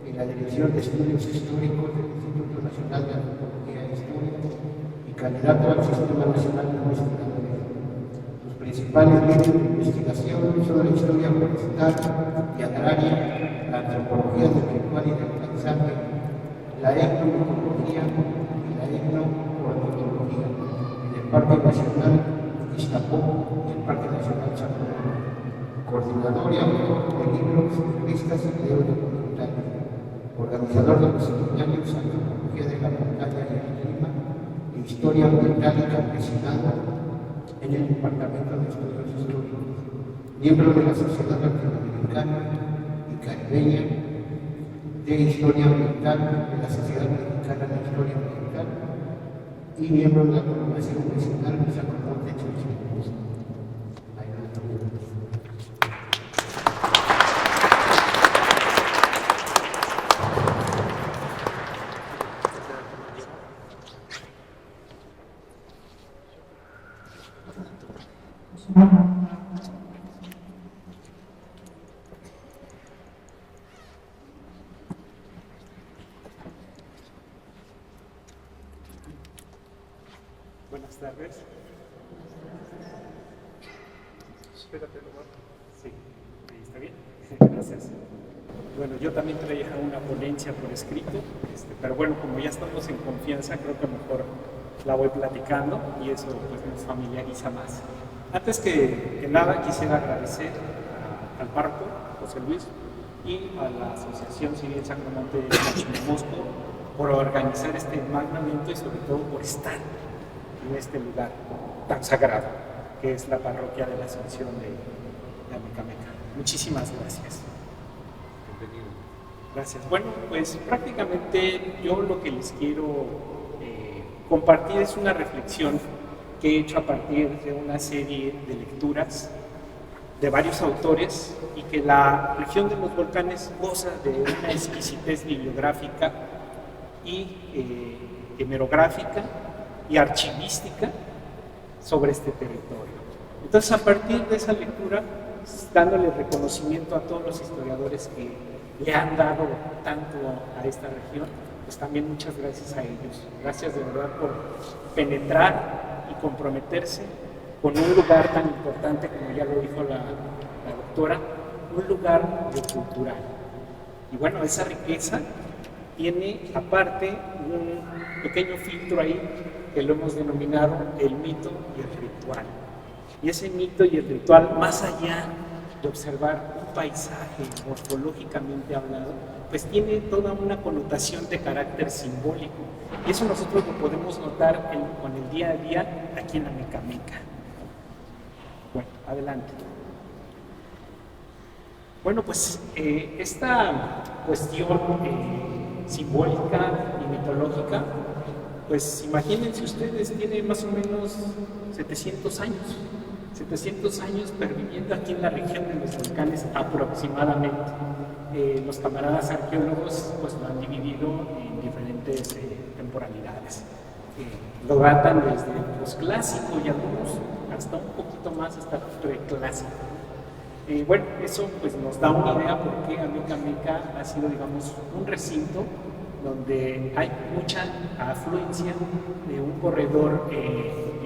en la Dirección de Estudios Históricos del Instituto Nacional de Antropología e Historia y candidato al Sistema Nacional de Investigadores. Sus principales líneas de investigación son la historia forestal y agraria, la antropología del ritual y del paisaje, la etnomucología y la etnoornitología en el Parque Nacional Iztapó y el Parque Nacional Sacromonte. Coordinador y autor de libros, revistas y videos documentales. Organizador de los seminarios Antropología de la Montaña y el Clima e Historia Ambiental y Campesinado en el Departamento de Estudios Históricos. Miembro de la Sociedad Latinoamericana y Caribeña de Historia Ambiental, de la Sociedad Mexicana de Historia Ambiental y miembro de la Congregación Vecinal de Sacromonte Chilchilipus. Buenas tardes. Espérate, ¿no? Sí, ahí está bien. Gracias. Bueno, yo también traía una ponencia por escrito, pero bueno, como ya estamos en confianza, creo que mejor la voy platicando y eso pues nos familiariza más. Antes que nada quisiera agradecer al párroco José Luis y a la Asociación Civil Sacromonte de Xochimilco por organizar este magno evento y sobre todo por estar en este lugar tan sagrado que es la parroquia de la Asunción de Amecameca. Muchísimas gracias. Bienvenido. Gracias. Bueno, pues prácticamente yo lo que les quiero compartir es una reflexión que he hecho a partir de una serie de lecturas de varios autores y que la región de los volcanes goza de una exquisitez bibliográfica y hemerográfica y archivística sobre este territorio. Entonces, a partir de esa lectura, dándole reconocimiento a todos los historiadores que le han dado tanto a esta región, pues también muchas gracias a ellos. Gracias de verdad por penetrar y comprometerse con un lugar tan importante, como ya lo dijo la doctora, un lugar cultural. Y bueno, esa riqueza tiene aparte un pequeño filtro ahí que lo hemos denominado el mito y el ritual. Y ese mito y el ritual, más allá de observar un paisaje morfológicamente hablado, pues tiene toda una connotación de carácter simbólico. Y eso nosotros lo podemos notar con el día a día aquí en Amecameca. Bueno, adelante. Bueno, pues esta cuestión simbólica y mitológica, pues imagínense ustedes, tiene más o menos 700 años perviviendo aquí en la región de los volcanes aproximadamente. Los camaradas arqueólogos pues lo han dividido en diferentes temporalidades. Lo datan desde el posclásico y algunos hasta un poquito más hasta el preclásico. Bueno, eso pues nos da una idea por qué Amecameca ha sido, digamos, un recinto donde hay mucha afluencia de un corredor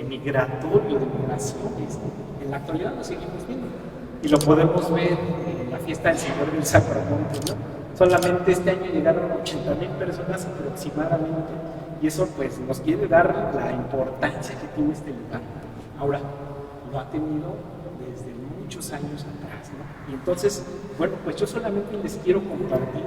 migratorio de migraciones. En la actualidad lo seguimos viendo y lo podemos ver en la fiesta del Señor del Sacromonte, ¿no? Solamente este año llegaron 80,000 personas aproximadamente y eso pues nos quiere dar la importancia que tiene este lugar. Ahora, lo ha tenido desde muchos años atrás, ¿no? Y entonces, bueno, pues yo solamente les quiero compartir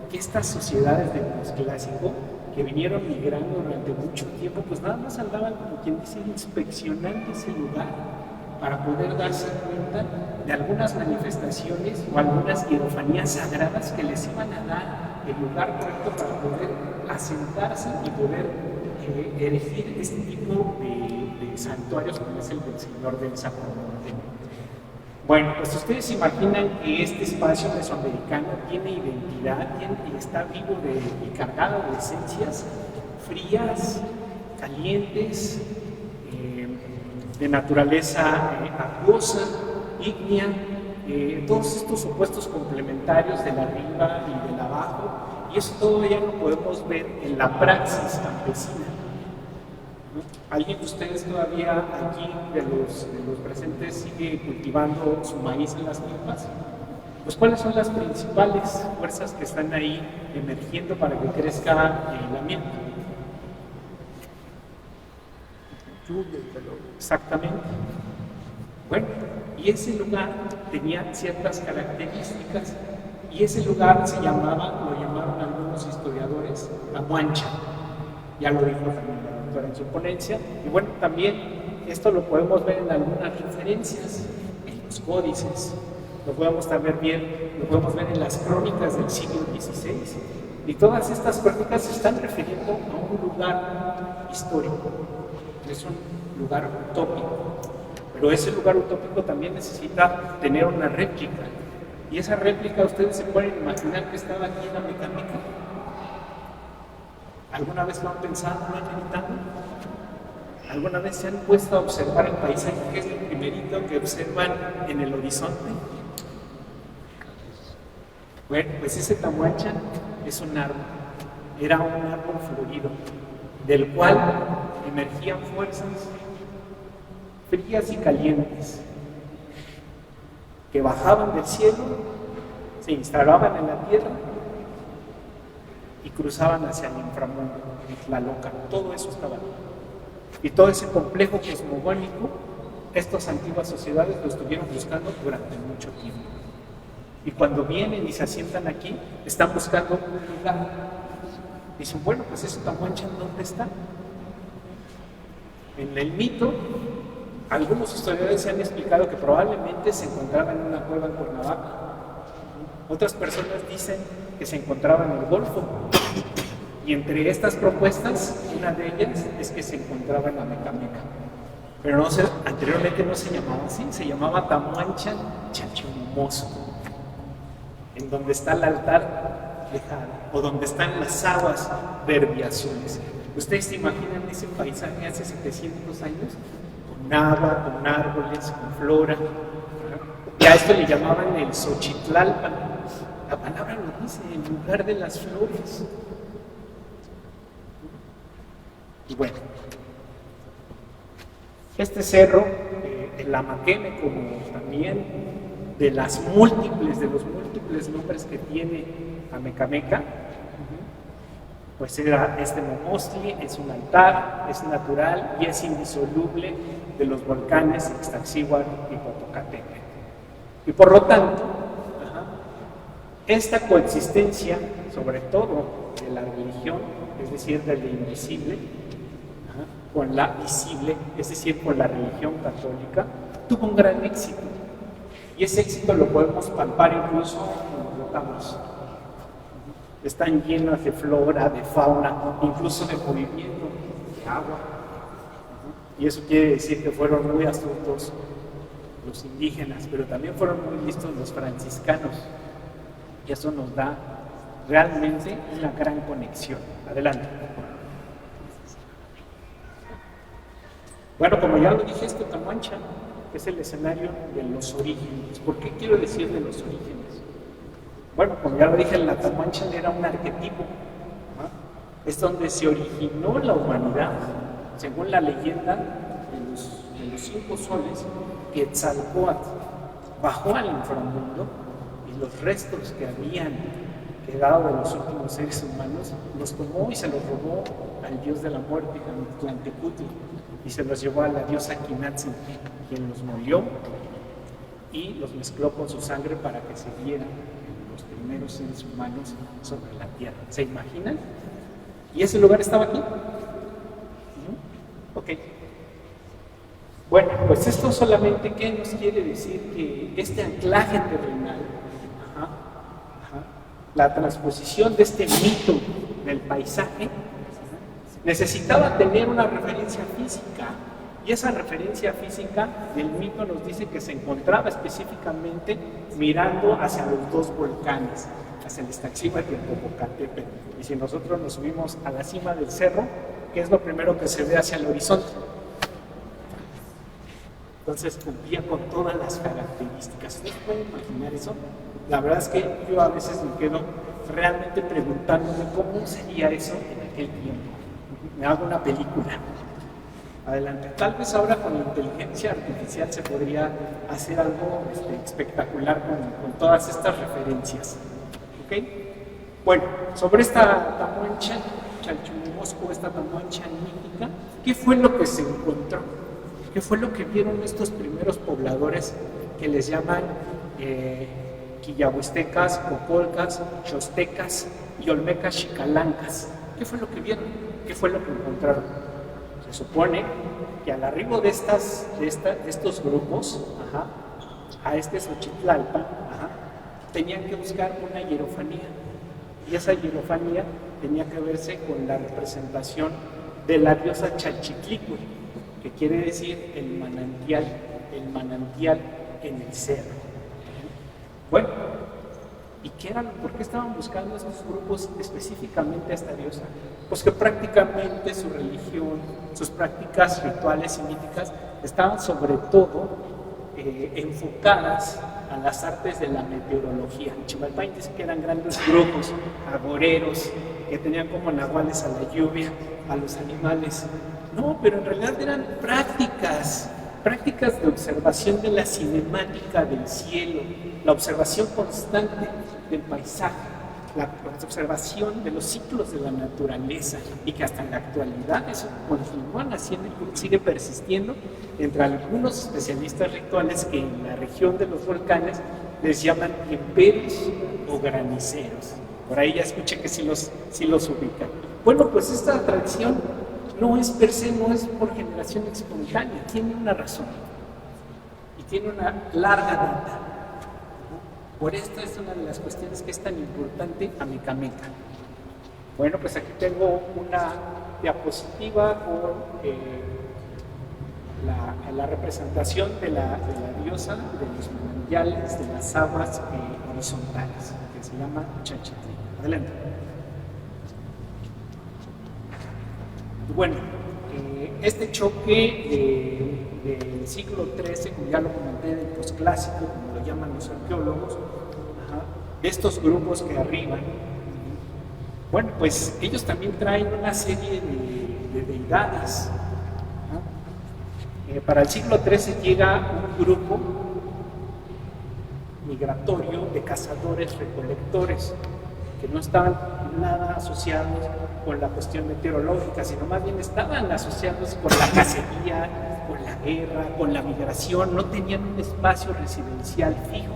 que estas sociedades del posclásico que vinieron migrando durante mucho tiempo, pues nada más andaban, como quien dice, inspeccionando ese lugar para poder darse cuenta de algunas manifestaciones o algunas hierofanías sagradas que les iban a dar el lugar correcto para poder asentarse y poder erigir este tipo de santuarios como es el del Señor del Sacromonte. Bueno, pues ustedes se imaginan que este espacio mesoamericano tiene identidad y está vivo y cargado de esencias frías, calientes, de naturaleza acuosa, ígnea, todos estos opuestos complementarios del arriba y del abajo, y eso todo ya lo podemos ver en la praxis campesina. ¿Alguien de ustedes todavía aquí, de los presentes, sigue cultivando su maíz en las milpas? Pues, ¿cuáles son las principales fuerzas que están ahí emergiendo para que crezca la milpa? Exactamente. Bueno, y ese lugar tenía ciertas características y ese lugar lo llamaron algunos historiadores, la Muancha. Ya lo dijo también la doctora en su ponencia. Y bueno, también esto lo podemos ver en algunas referencias, en los códices, lo podemos también ver en las crónicas del siglo XVI. Y todas estas crónicas se están refiriendo a un lugar histórico, es un lugar utópico. Pero ese lugar utópico también necesita tener una réplica. Y esa réplica, ustedes se pueden imaginar que estaba aquí en Amecameca. ¿Alguna vez lo han pensado, lo han meditado? ¿Alguna vez se han puesto a observar el paisaje, que es lo primerito que observan en el horizonte? Bueno, pues ese Tamuacha es un árbol. Era un árbol florido, del cual emergían fuerzas frías y calientes que bajaban del cielo, se instalaban en la tierra y cruzaban hacia el inframundo, la loca. Todo eso estaba ahí. Y todo ese complejo cosmogónico estas antiguas sociedades lo estuvieron buscando durante mucho tiempo. Y cuando vienen y se asientan aquí, están buscando un lugar. Dicen, bueno, pues ese Tamuancha, ¿dónde está? En el mito, algunos historiadores se han explicado que probablemente se encontraba en una cueva en Cuernavaca. Otras personas dicen que se encontraba en el Golfo. Y entre estas propuestas, una de ellas es que se encontraba en Amecameca. Pero no anteriormente no se llamaba así, se llamaba Tamuancha Chalchimumoso, en donde está el altar lejano, o donde están las aguas verdiazules. ¿Ustedes se imaginan ese paisaje hace 700 años? Con agua, con árboles, con flora. Y a esto le llamaban el Xochitlalpan. La palabra lo dice, el lugar de las flores. Y bueno, este cerro, el Amaqueme, como también de los múltiples nombres que tiene Amecameca, pues era este Momostli, es un altar, es natural y es indisoluble de los volcanes Ixtaccíhuatl y Popocatépetl. Y por lo tanto, esta coexistencia, sobre todo de la religión, es decir, de lo invisible, con la visible, es decir, con la religión católica, tuvo un gran éxito. Y ese éxito lo podemos palpar incluso en los locales. Están llenas de flora, de fauna, incluso de movimiento, de agua. Y eso quiere decir que fueron muy astutos los indígenas, pero también fueron muy listos los franciscanos. Y eso nos da realmente una gran conexión. Adelante. Bueno, como ya lo dije, este Tamuancha es el escenario de los orígenes. ¿Por qué quiero decir de los orígenes? Bueno, como ya lo dije, la Tamuancha era un arquetipo. Es donde se originó la humanidad, según la leyenda de los 5 soles, Quetzalcóatl bajó al inframundo y los restos que habían quedado de los últimos seres humanos los tomó y se los robó al dios de la muerte, Tlantecutli, y se los llevó a la diosa Quinatzin, quien los molió y los mezcló con su sangre para que se vieran los primeros seres humanos sobre la tierra. ¿Se imaginan? ¿Y ese lugar estaba aquí? Ok. Bueno, pues esto solamente, ¿qué nos quiere decir? Que este anclaje terrenal, la transposición de este mito del paisaje, necesitaba tener una referencia física. Y esa referencia física del mito nos dice que se encontraba específicamente mirando hacia los 2 volcanes, hacia el Ixtaccíhuatl y el Popocatépetl. Y si nosotros nos subimos a la cima del cerro, ¿qué es lo primero que se ve hacia el horizonte? Entonces cumplía con todas las características. ¿Ustedes pueden imaginar eso? La verdad es que yo a veces me quedo realmente preguntándome cómo sería eso en aquel tiempo. Me hago una película. Adelante. Tal vez ahora con la inteligencia artificial se podría hacer algo espectacular con todas estas referencias. ¿Ok? Bueno, sobre esta Tamuancha Chalchimumoso, esta Tamuancha mítica, ¿qué fue lo que se encontró? ¿Qué fue lo que vieron estos primeros pobladores que les llaman quillahuistecas, cocolcas, xostecas y olmecas xicalancas? ¿Qué fue lo que vieron? ¿Qué fue lo que encontraron? Se supone que al arribo de estos grupos, a este Xochitlalpan, tenían que buscar una hierofanía. Y esa hierofanía tenía que verse con la representación de la diosa Chalchiclicue, que quiere decir el manantial en el cerro. Bueno, ¿y qué eran? ¿Por qué estaban buscando estos grupos específicamente a esta diosa? Pues que prácticamente su religión, sus prácticas rituales y míticas estaban sobre todo enfocadas a las artes de la meteorología. Chimalpain dice que eran grandes grupos agoreros que tenían como nahuales a la lluvia, a los animales. No, pero en realidad eran prácticas de observación de la cinemática del cielo, la observación constante del paisaje. la observación de los ciclos de la naturaleza y que hasta en la actualidad eso continúan haciendo y sigue persistiendo entre algunos especialistas rituales que en la región de los volcanes les llaman temperos o graniceros. Por ahí ya escuché que sí los ubican. Bueno, pues esta tradición no es per se, no es por generación espontánea, tiene una razón y tiene una larga data. Por esto es una de las cuestiones que es tan importante Amecameca. Bueno, pues aquí tengo una diapositiva con la representación de la diosa de los manantiales, de las aguas horizontales, que se llama Chachitli. Adelante. Bueno, este choque del siglo XIII, como ya lo comenté, del posclásico, como lo llaman los arqueólogos, de estos grupos que arriban, bueno, pues ellos también traen una serie de deidades. Para el siglo XIII llega un grupo migratorio de cazadores-recolectores que no estaban nada asociados con la cuestión meteorológica, sino más bien estaban asociados con la cacería, con la guerra, con la migración, no tenían un espacio residencial fijo.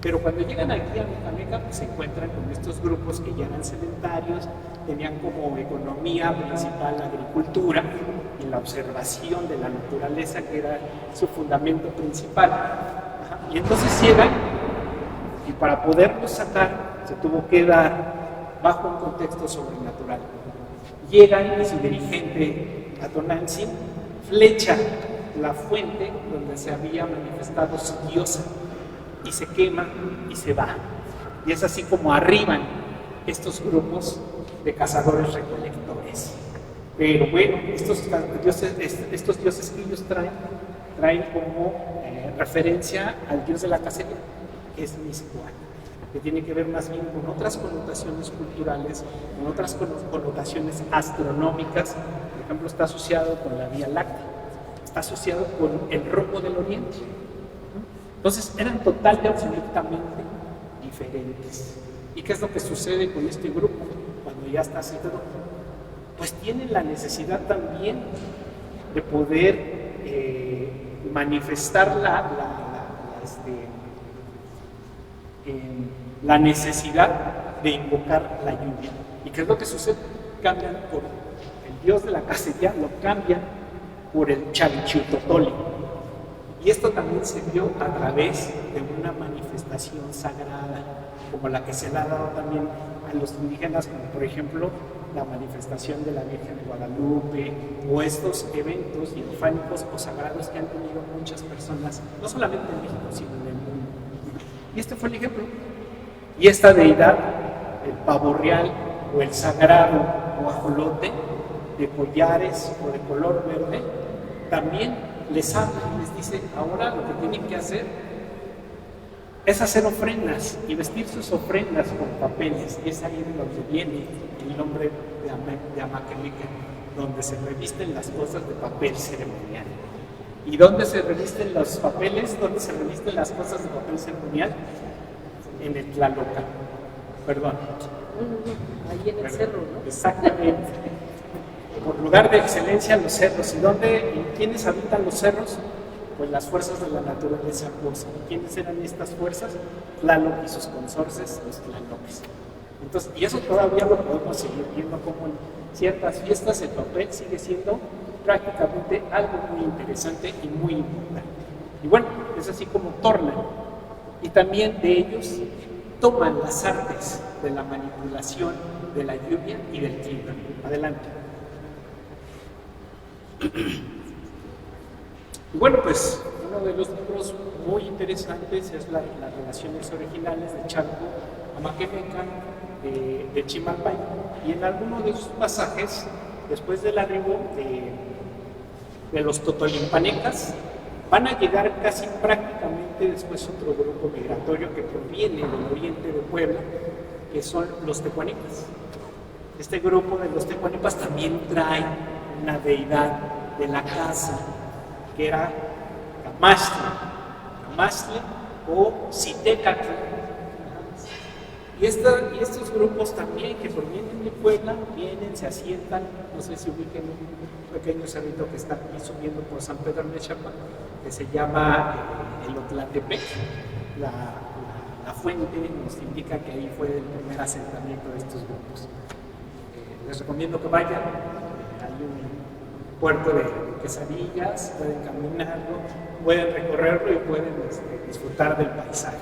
Pero cuando llegan aquí a Amecameca, pues se encuentran con estos grupos que ya eran sedentarios, tenían como economía principal la agricultura y la observación de la naturaleza, que era su fundamento principal. Y entonces llegan, y para poderlos sacar, se tuvo que dar bajo un contexto sobrenatural. Llegan y su dirigente, Atonantzin, flecha la fuente donde se había manifestado su diosa y se quema y se va. Y es así como arriban estos grupos de cazadores-recolectores. Pero bueno, estos dioses que ellos traen como referencia al dios de la cacería, que es Mixcoac, que tiene que ver más bien con otras connotaciones culturales, con otras connotaciones astronómicas. Por ejemplo, está asociado con la Vía Láctea, está asociado con el rumbo del Oriente. Entonces eran total y absolutamente diferentes. ¿Y qué es lo que sucede con este grupo cuando ya está centrado? Pues tienen la necesidad también de poder manifestar la necesidad de invocar la lluvia. ¿Y qué es lo que sucede? Cambian por el dios de la cacería, lo cambian por el Chavichiutotoli. Y esto también se dio a través de una manifestación sagrada, como la que se le ha dado también a los indígenas, como por ejemplo la manifestación de la Virgen de Guadalupe, o estos eventos epifánicos o sagrados que han tenido muchas personas, no solamente en México, sino en el mundo. Y este fue el ejemplo. Y esta deidad, el pavo real o el sagrado guajolote, de collares o de color verde, también les habla y les dice: ahora lo que tienen que hacer es hacer ofrendas y vestir sus ofrendas con papeles. Y es ahí de donde viene el nombre de Amecameca, donde se revisten las cosas de papel ceremonial. ¿Y dónde se revisten los papeles? ¿Dónde se revisten las cosas de papel ceremonial? En el Tlalocan. Perdón. Ahí en el cerro, ¿no? Exactamente. Por lugar de excelencia, los cerros. ¿Y quiénes habitan los cerros? Pues las fuerzas de la naturaleza cosa. ¿Quiénes eran estas fuerzas? Tlaloc y sus consorces, los tlaloques. Entonces, y eso todavía lo podemos seguir viendo, como en ciertas fiestas el papel sigue siendo prácticamente algo muy interesante y muy importante. Y bueno, es así como tornan. Y también de ellos toman las artes de la manipulación de la lluvia y del clima. Adelante. Y bueno, pues uno de los libros muy interesantes es las relaciones originales de Chalco Amecameca de Chimalpay. Y en alguno de sus pasajes, después del arribo de los totolimpanecas, van a llegar casi prácticamente después otro grupo migratorio que proviene del oriente de Puebla, que son los tecuanepas. Este grupo de los tecuanepas también trae una deidad de la casa, que era Camaxtle o Citecatl, Y estos grupos también que provienen de Puebla, vienen, se asientan, no sé si ubiquen un pequeño cerrito que está aquí subiendo por San Pedro Mexapa, que se llama el Otlatepec. La fuente nos indica que ahí fue el primer asentamiento de estos grupos. Les recomiendo que vayan, hay un puerto de quesadillas, pueden caminarlo, pueden recorrerlo y pueden disfrutar del paisaje.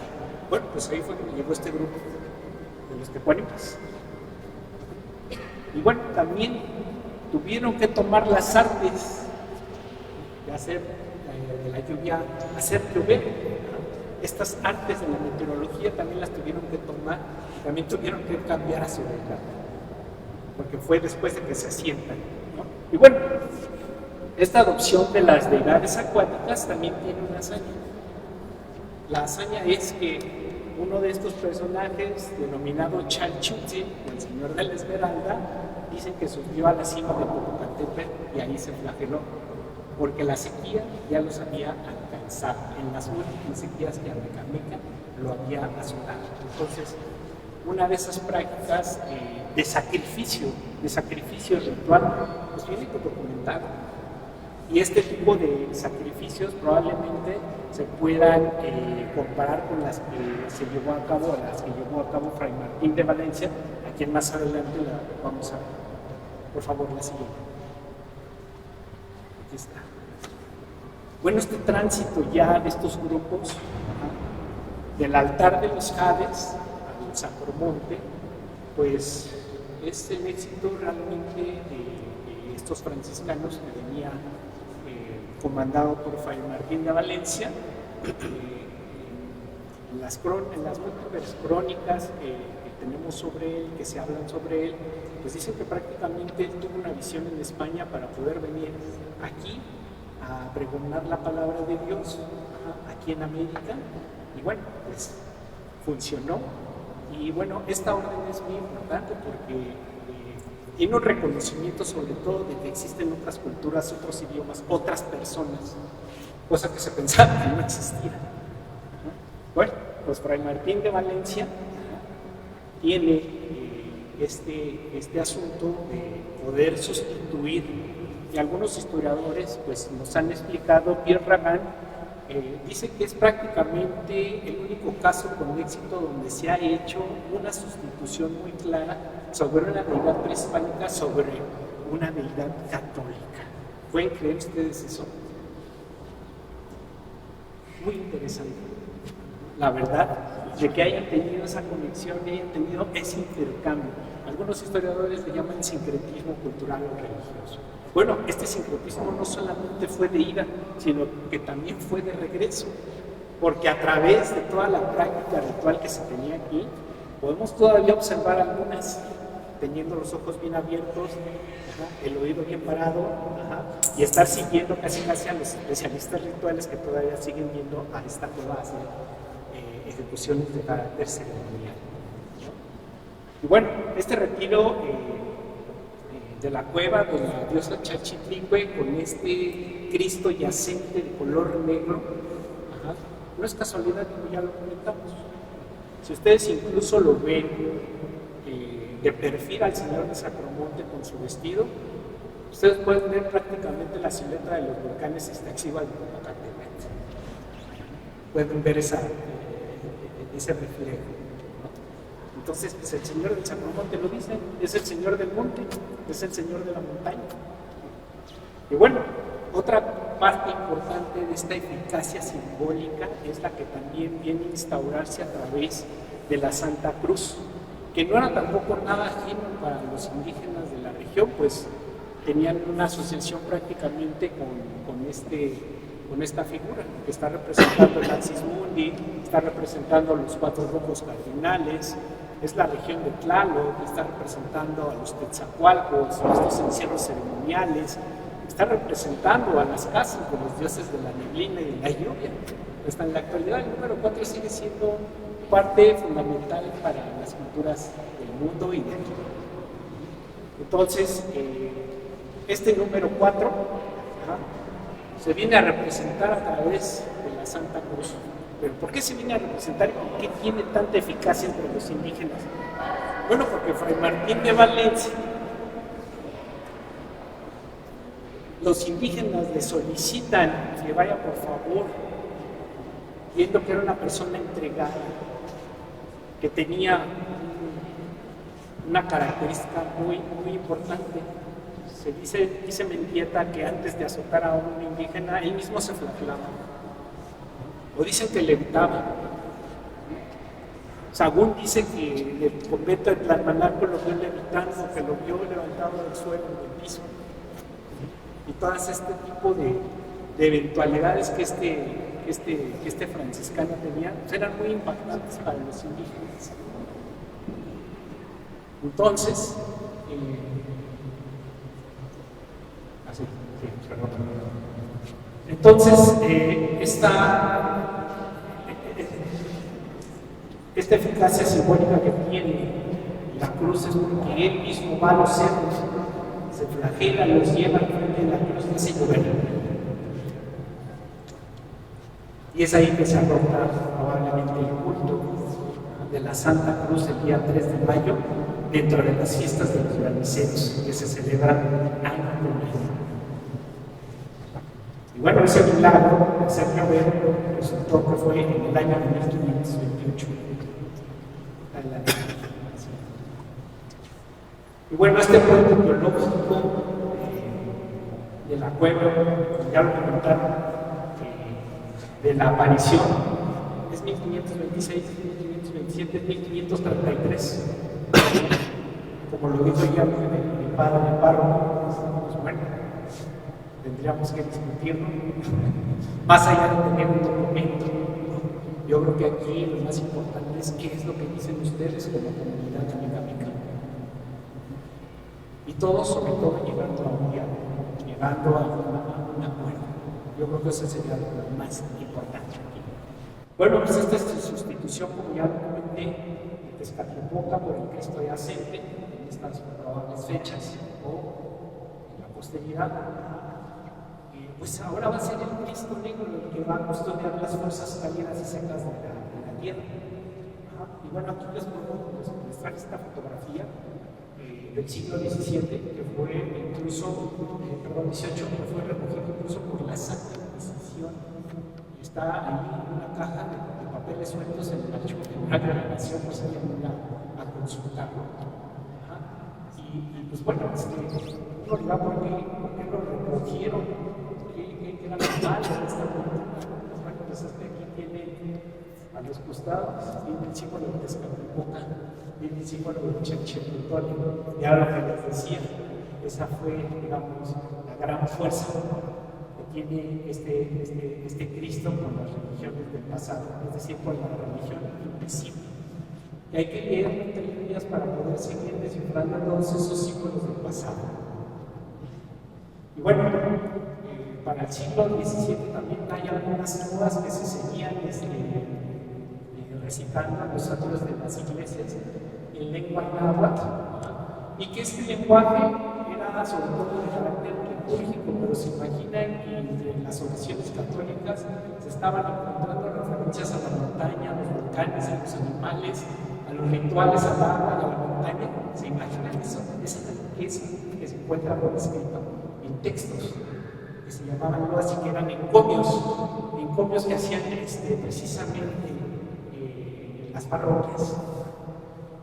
Bueno, pues ahí fue que llegó este grupo de los tecuanitas. Y bueno, también tuvieron que tomar las artes de hacer de la lluvia, hacer llover. Estas artes de la meteorología también las tuvieron que tomar, también tuvieron que cambiar a su lugar, porque fue después de que se asientan, ¿no? Y bueno, esta adopción de las deidades acuáticas también tiene una hazaña. La hazaña es que uno de estos personajes, denominado Chalchuti, el señor de la Esmeralda, dicen que subió a la cima de Popocatépetl y ahí se flageló, porque la sequía ya los había alcanzado. En las últimas sequías que Mecameca lo había azotado. Entonces, una de esas prácticas de sacrificio ritual, pues viene documentado. Y este tipo de sacrificios probablemente se puedan comparar con las que se llevó a cabo, Fray Martín de Valencia, a quien más adelante la vamos a ver. Por favor, la siguiente. Aquí está. Bueno, este tránsito ya de estos grupos, del altar de los Jades al Sacromonte, pues es el éxito realmente de estos franciscanos que venía comandado por Fray Martín de Valencia. En las múltiples crónicas que tenemos sobre él, que se hablan sobre él, pues dicen que prácticamente él tuvo una visión en España para poder venir aquí a pregonar la palabra de Dios, aquí en América, y bueno, pues funcionó. Y bueno, esta orden es muy importante porque tiene un reconocimiento sobre todo de que existen otras culturas, otros idiomas, otras personas, cosa que se pensaba que no existía, ¿no? Bueno, pues Fray Martín de Valencia tiene este asunto de poder sustituir, y algunos historiadores pues nos han explicado. Pierre Rabin dice que es prácticamente el único caso con éxito donde se ha hecho una sustitución muy clara sobre una deidad prehispánica sobre una deidad católica. ¿Pueden creer ustedes eso? Muy interesante. La verdad, de que hayan tenido esa conexión y hayan tenido ese intercambio. Algunos historiadores le llaman sincretismo cultural o religioso. Bueno, este sincretismo no solamente fue de ida, sino que también fue de regreso, porque a través de toda la práctica ritual que se tenía aquí, podemos todavía observar algunas, teniendo los ojos bien abiertos, el oído bien parado, y estar siguiendo casi a los especialistas rituales que todavía siguen viendo a esta nueva ejecuciones de carácter ceremonial, ¿no? Y bueno, este retiro de la cueva de la diosa Chalchitlicue, con este Cristo yacente de color negro, no es casualidad, como ya lo comentamos. Si ustedes incluso lo ven de perfil al señor de Sacromonte con su vestido, ustedes pueden ver prácticamente la silueta de los volcanes Iztaccíhuatl de Popocatépetl. Pueden ver ese reflejo, ¿no? Entonces, pues el señor del Sacromonte lo dice, es el señor del monte, es el señor de la montaña. Y bueno, otra parte importante de esta eficacia simbólica es la que también viene a instaurarse a través de la Santa Cruz, que no era tampoco nada ajeno para los indígenas de la región, pues tenían una asociación prácticamente con esta figura que está representando el Axis Mundi, está representando a los 4 rojos cardinales, es la región de Tlaloc, que está representando a los Tetzacualcos, a estos encierros ceremoniales, está representando a las casas de los dioses de la neblina y de la lluvia. Hasta en la actualidad el número 4 sigue siendo parte fundamental para las culturas del mundo y de aquí. Entonces, este número 4 se viene a representar a través de la Santa Cruz. Pero ¿por qué se viene a representar y por qué tiene tanta eficacia entre los indígenas? Bueno, porque Fray Martín de Valencia, los indígenas le solicitan que vaya por favor, viendo que era una persona entregada, que tenía una característica muy importante. Dice Mendieta que antes de azotar a un indígena, él mismo se flagelaba. O dicen que levitaba. Sagún dice que el convento de Tlalmanalco lo vio levitando, que lo vio levantado del suelo, del piso. Y todas este tipo de eventualidades que este franciscano tenía, pues eran muy impactantes para los indígenas. Entonces, esta eficacia simbólica que tiene la cruz es porque él mismo va a los cerros, se flagela, los lleva al frente de la cruz y hace llover. Y es ahí que se adopta probablemente el culto de la Santa Cruz el día 3 de mayo dentro de las fiestas de los graniceros que se celebran año con año. Y bueno, ese milagro de hacer llover resultó que fue en el año 1528. Y bueno, este puente teológico de la cueva, ya lo comentaron, de la aparición es 1526, 1527, 1533. Como lo dijo ya mi padre, mi párroco, pues bueno, tendríamos que discutirlo. Más allá de tener un documento, yo creo que aquí lo más importante es qué es lo que dicen ustedes como comunidad amiga. Y todos, sobre todo, llegando a un diálogo, llegando a un acuerdo. Yo creo que eso sería lo más importante aquí. Bueno, pues esta es su sustitución, como ya lo comenté, de Tezcatlipoca por el Cristo yacente en estas probables fechas o en la posteridad. Pues ahora va a ser el Cristo negro el que va a custodiar las fuerzas cálidas y secas de la tierra. Y bueno, aquí les puedo mostrar esta fotografía del siglo XVII, que fue incluso, XVIII, que fue recogido incluso por la Santa Inquisición. Está ahí en una caja de papeles sueltos en el Archivo General de la Nación, pues alguien va a consultarlo. Y pues bueno, uno dirá por qué lo recogieron, qué era normal en esta cultura. Pues bueno, pues aquí tiene a los costados, tiene el símbolo de Tezcatlipoca, tiene el símbolo de Checheputol. Y ahora lo que les decía, esa fue, digamos, la gran fuerza que tiene este Cristo con las religiones del pasado, es decir, con la religión invisible. Y hay que leer entre ellas para poder seguir descifrando todos esos símbolos del pasado. Y bueno, para el siglo XVII también hay algunas nuevas que se seguían recitando los santos de las iglesias en lengua náhuatl, y que este lenguaje era sobre todo de carácter litúrgico, pero se imaginan que entre las oraciones católicas se estaban encontrando referencias a la montaña, a los volcanes, a los animales, a los rituales al agua, a la montaña. ¿Se imaginan eso? Esa riqueza que se encuentra por escrito en textos que se llamaban algo así, que eran encomios que hacían precisamente las parroquias.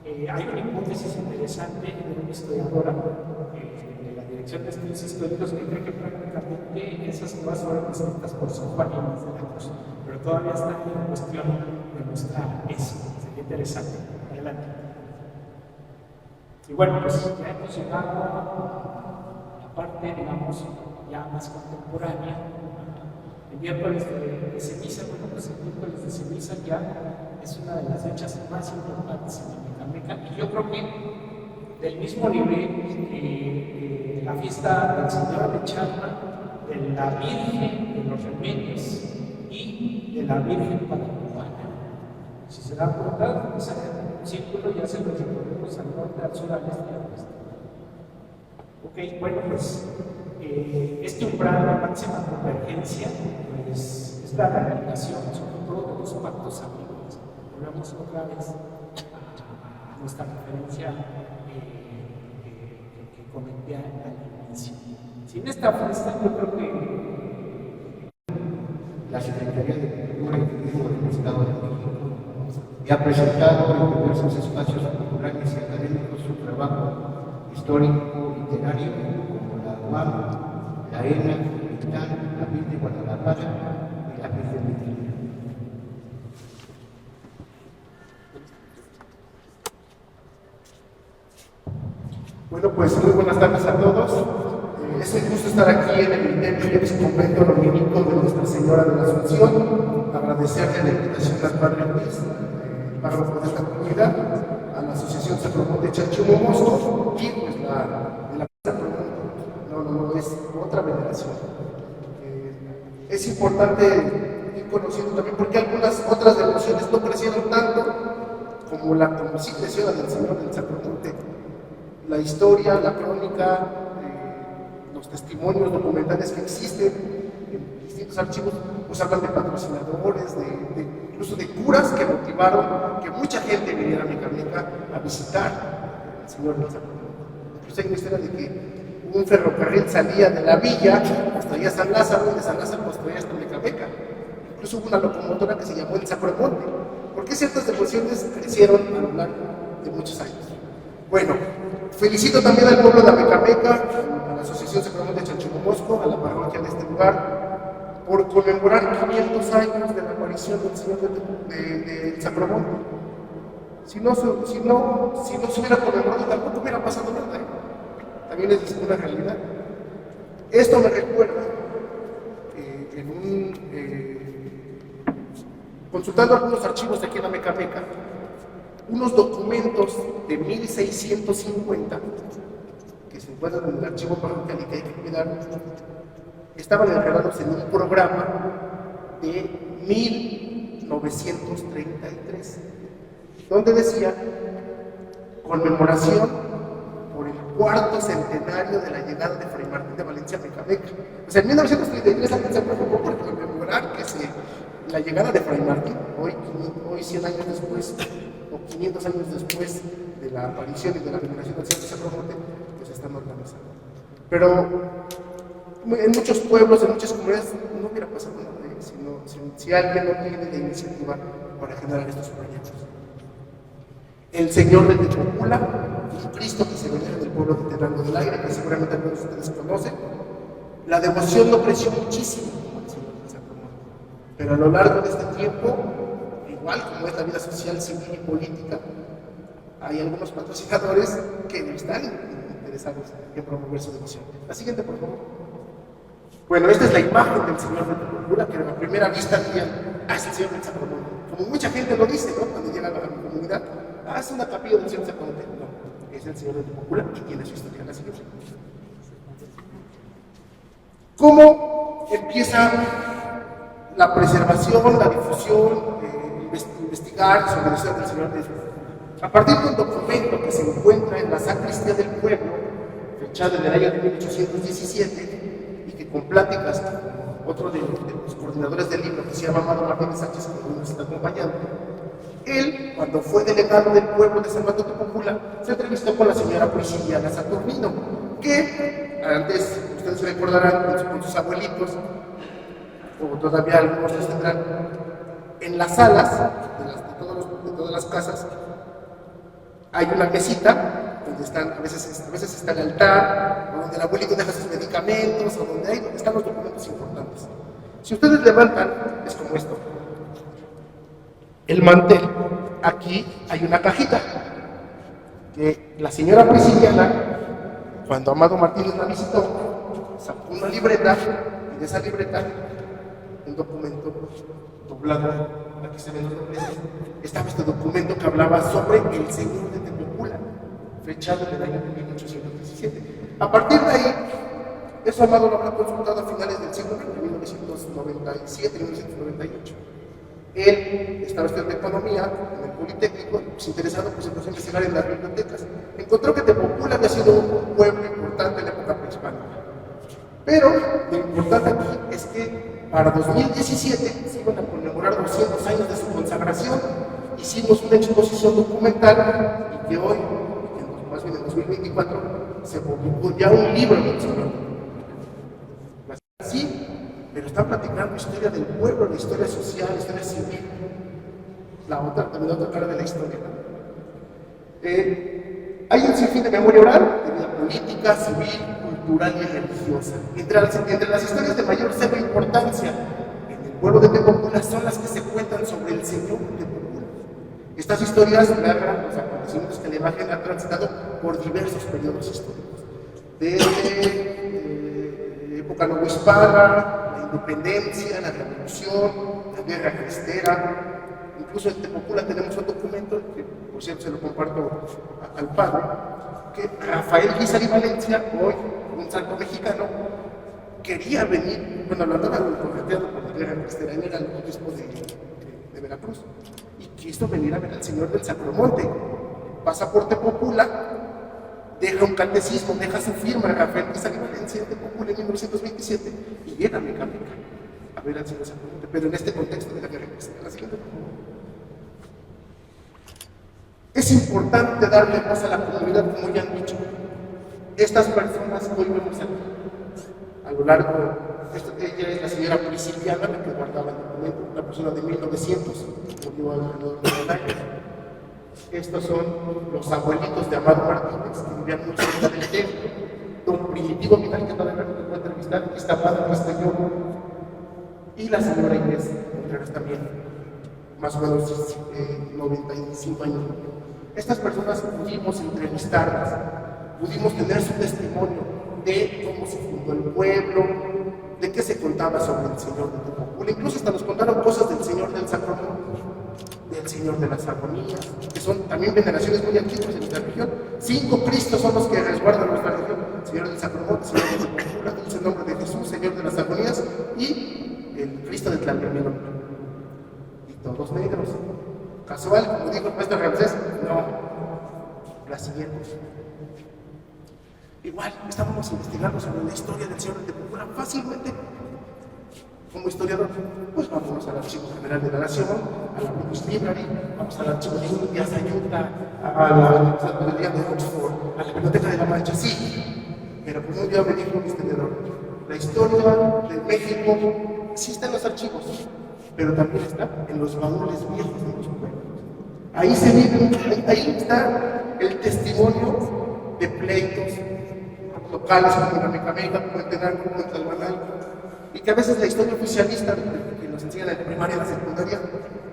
Hay una hipótesis interesante de una historiadora de la Dirección de Estudios Históricos que cree que prácticamente esas nuevas fueron escritas por San Juan Inés de la Cruz, pero todavía está en cuestión demostrar eso. Sería interesante. Adelante. Y bueno, pues ya hemos llegado a la parte, digamos, ya más contemporánea. El miércoles de ceniza, bueno, pues el miércoles de ceniza ya es una de las fechas más importantes en la Mecameca, y yo creo que del mismo nivel la fiesta del Señor de Chalma, de la Virgen de los Remedios y de la Virgen Guadalupana. Si se dan cuenta, pues un círculo ya se lo recorremos al norte, al sur, al este y al oeste. Ok, bueno, pues este umbral de máxima convergencia, pues es la realización, sobre todo de los pactos sagrados. Volvamos otra vez a nuestra referencia que comenté al inicio. Sin esta fuerza, yo creo que la Secretaría de Cultura y Turismo del Estado de México y ha presentado en diversos espacios culturales y académicos su trabajo histórico literario como la UAM, la ENA, el ITAN, la FIL de Guadalajara y la FIL de México. Bueno, pues muy buenas tardes a todos. Es un gusto estar aquí en el templo y ex convento dominico de Nuestra Señora de la Asunción. Agradecerle la invitación al Padre Luis, párroco de esta comunidad, a la Asociación Sacromonte Chalchumomosco y pues de la no, es otra veneración. Es importante ir conociendo también porque algunas otras devociones no crecieron tanto como sí creció la del Señor del Sacromonte. La historia, la crónica, los testimonios documentales que existen en distintos archivos, pues hablan de patrocinadores, incluso de curas que motivaron que mucha gente viniera a Mecameca a visitar al Señor del Sacromonte. Incluso hay una historia de que un ferrocarril salía de la villa, pues traía San Lázaro, y de San Lázaro pues traía hasta Mecameca. Incluso hubo una locomotora que se llamó el Sacromonte, porque ciertas devociones crecieron a lo largo de muchos años. Bueno, felicito también al pueblo de Mecameca, a la Asociación Sacromonte Chalchumomosco, a la parroquia de este lugar, por conmemorar 500 años de la aparición del Señor del Sacromonte. Si no se hubiera conmemorado, tampoco hubiera pasado nada, ¿eh? También es una realidad. Esto me recuerda, consultando algunos archivos de aquí en Mecameca, unos documentos de 1650 que se encuentran en el archivo parroquial y que hay que cuidar, estaban enredados en un programa de 1933, donde decía conmemoración por el 4º centenario de la llegada de Fray Martín de Valencia a Mecameca. O sea, en 1933 alguien se preocupó por conmemorar la llegada de Fray Martín, hoy 100 años después, o 500 años después de la aparición y de la veneración del Señor del Sacromonte, que se están organizando. Pero en muchos pueblos, en muchas comunidades, no hubiera pasado nada, si alguien no tiene la iniciativa para generar estos proyectos. El Señor de Techocula, Cristo que se venera en el pueblo de Tenango del Aire, que seguramente algunos de ustedes conocen. La devoción no creció muchísimo como el Señor del Sacromonte, pero a lo largo de este tiempo, igual como es la vida social, civil y política, hay algunos patrocinadores que están interesados en promover su devoción. La siguiente, por favor. Bueno, esta es la imagen del Señor de Techocula, que a primera vista dirían, es el Señor del Sacromonte. Como mucha gente lo dice, ¿no? Cuando llegan a la comunidad, es una capilla del Señor del Sacromonte. No, es el Señor de Techocula y tiene su historia. La siguiente. ¿Cómo empieza la preservación, la difusión, investigar sobre la historia del Señor de Techocula? A partir de un documento que se encuentra en la Sacristía del Pueblo, fechado en el año de 1817, y que con pláticas con otro de los coordinadores del libro, que se llama Amado Martínez Sánchez, que hoy nos está acompañando, él, cuando fue delegado del pueblo de San Mateo Techocula, se entrevistó con la señora Prisciliana Saturnino, que antes, ustedes recordarán, con sus abuelitos, o todavía algunos los tendrán, en las salas de todas las casas hay una mesita donde a veces está el altar, o donde el abuelito deja sus medicamentos, o donde están los documentos importantes. Si ustedes levantan, es como esto. El mantel, aquí hay una cajita que la señora Prisciliana, cuando Amado Martínez la visitó, sacó una libreta, y de esa libreta un documento doblado, aquí se ven los dobleces, estaba este documento que hablaba sobre el Señor de Techocula, fechado en el año de 1817. A partir de ahí, eso Amado lo habrá consultado a finales del siglo XX, 1997, 1998. Él estaba estudiando economía en el Politécnico, se interesado, pues empezó a investigar en las bibliotecas. Encontró que Techocula había sido un pueblo importante en la época prehispánica. Pero lo importante aquí es que para 2017 se iban a conmemorar 200 años de su consagración, hicimos una exposición documental y que hoy, más bien en 2024, se publicó ya un libro del Señor. Sí, pero está platicando historia del pueblo, la historia social, la historia civil. También la otra cara de la historia. Hay un sinfín de memoria oral, de vida política, civil, cultural y religiosa. Entre las historias de mayor cero importancia en el pueblo de Tepopula son las que se cuentan sobre el Señor de Tepopula. Estas historias narran los acontecimientos que la imagen ha transitado por diversos periodos históricos. Desde época novohispana, la independencia, la revolución, la guerra cristera. Incluso en Tepopula tenemos un documento, que por cierto se lo comparto al padre, que Rafael Guizar y Valencia, hoy un santo mexicano, quería venir, bueno, lo andaban correteando por la guerra cristera, él era el obispo de Veracruz, y quiso venir a ver al Señor del Sacromonte. Pasa por Tepopula, deja un catecismo, deja su firma, Rafael Guizar y Valencia, en Tepopula en 1927, y llega a Meca a ver al Señor del Sacromonte, pero en este contexto de la guerra cristera. La siguiente, por favor. Es importante darle voz a la comunidad, como ya han dicho. Estas personas que hoy vemos aquí, a lo largo, ella es la señora Prisciliana, la que guardaba el documento, una persona de 1900, murió alrededor de 9 años. Estos son los abuelitos de Amado Martínez, que vivían muy cerca del templo. Don Primitivo Vidal, que todavía no puede entrevistar, que está Padre Castellón. Y la señora Inés Contreras también, más o menos 95 años. Estas personas pudimos entrevistarlas, pudimos tener su testimonio de cómo se fundó el pueblo, de qué se contaba sobre el Señor de Tepopula. Incluso hasta nos contaron cosas del Señor del Sacromonte, del Señor de las Agonías, que son también veneraciones muy antiguas en nuestra región. 5 Cristos son los que resguardan nuestra región: Señor del Sacromonte, Señor de Tepopula, dulce nombre de Jesús, Señor de las Agonías, y el Cristo de Tlalnepantla. Y todos negros. Casual, como dijo el maestro Ramsés, no, la siguiente. Igual, estábamos investigando sobre la historia del Señor de Tepopula fácilmente. Como historiador, pues vamos al Archivo General de la Nación, a la British Library, vamos al Archivo de Indias, a Utah, a la Universidad de Oxford, a la Biblioteca de la Mancha, sí. Pero como un día me dijo un historiador, la historia de México sí está en los archivos, pero también está en los baúles viejos de los pueblos. Ahí se vive, ahí está el testimonio de pleitos locales como en Mecameca, como en Tenango, como en Tlalmanalco, y que a veces la historia oficialista que nos enseñan en la primaria y en la secundaria,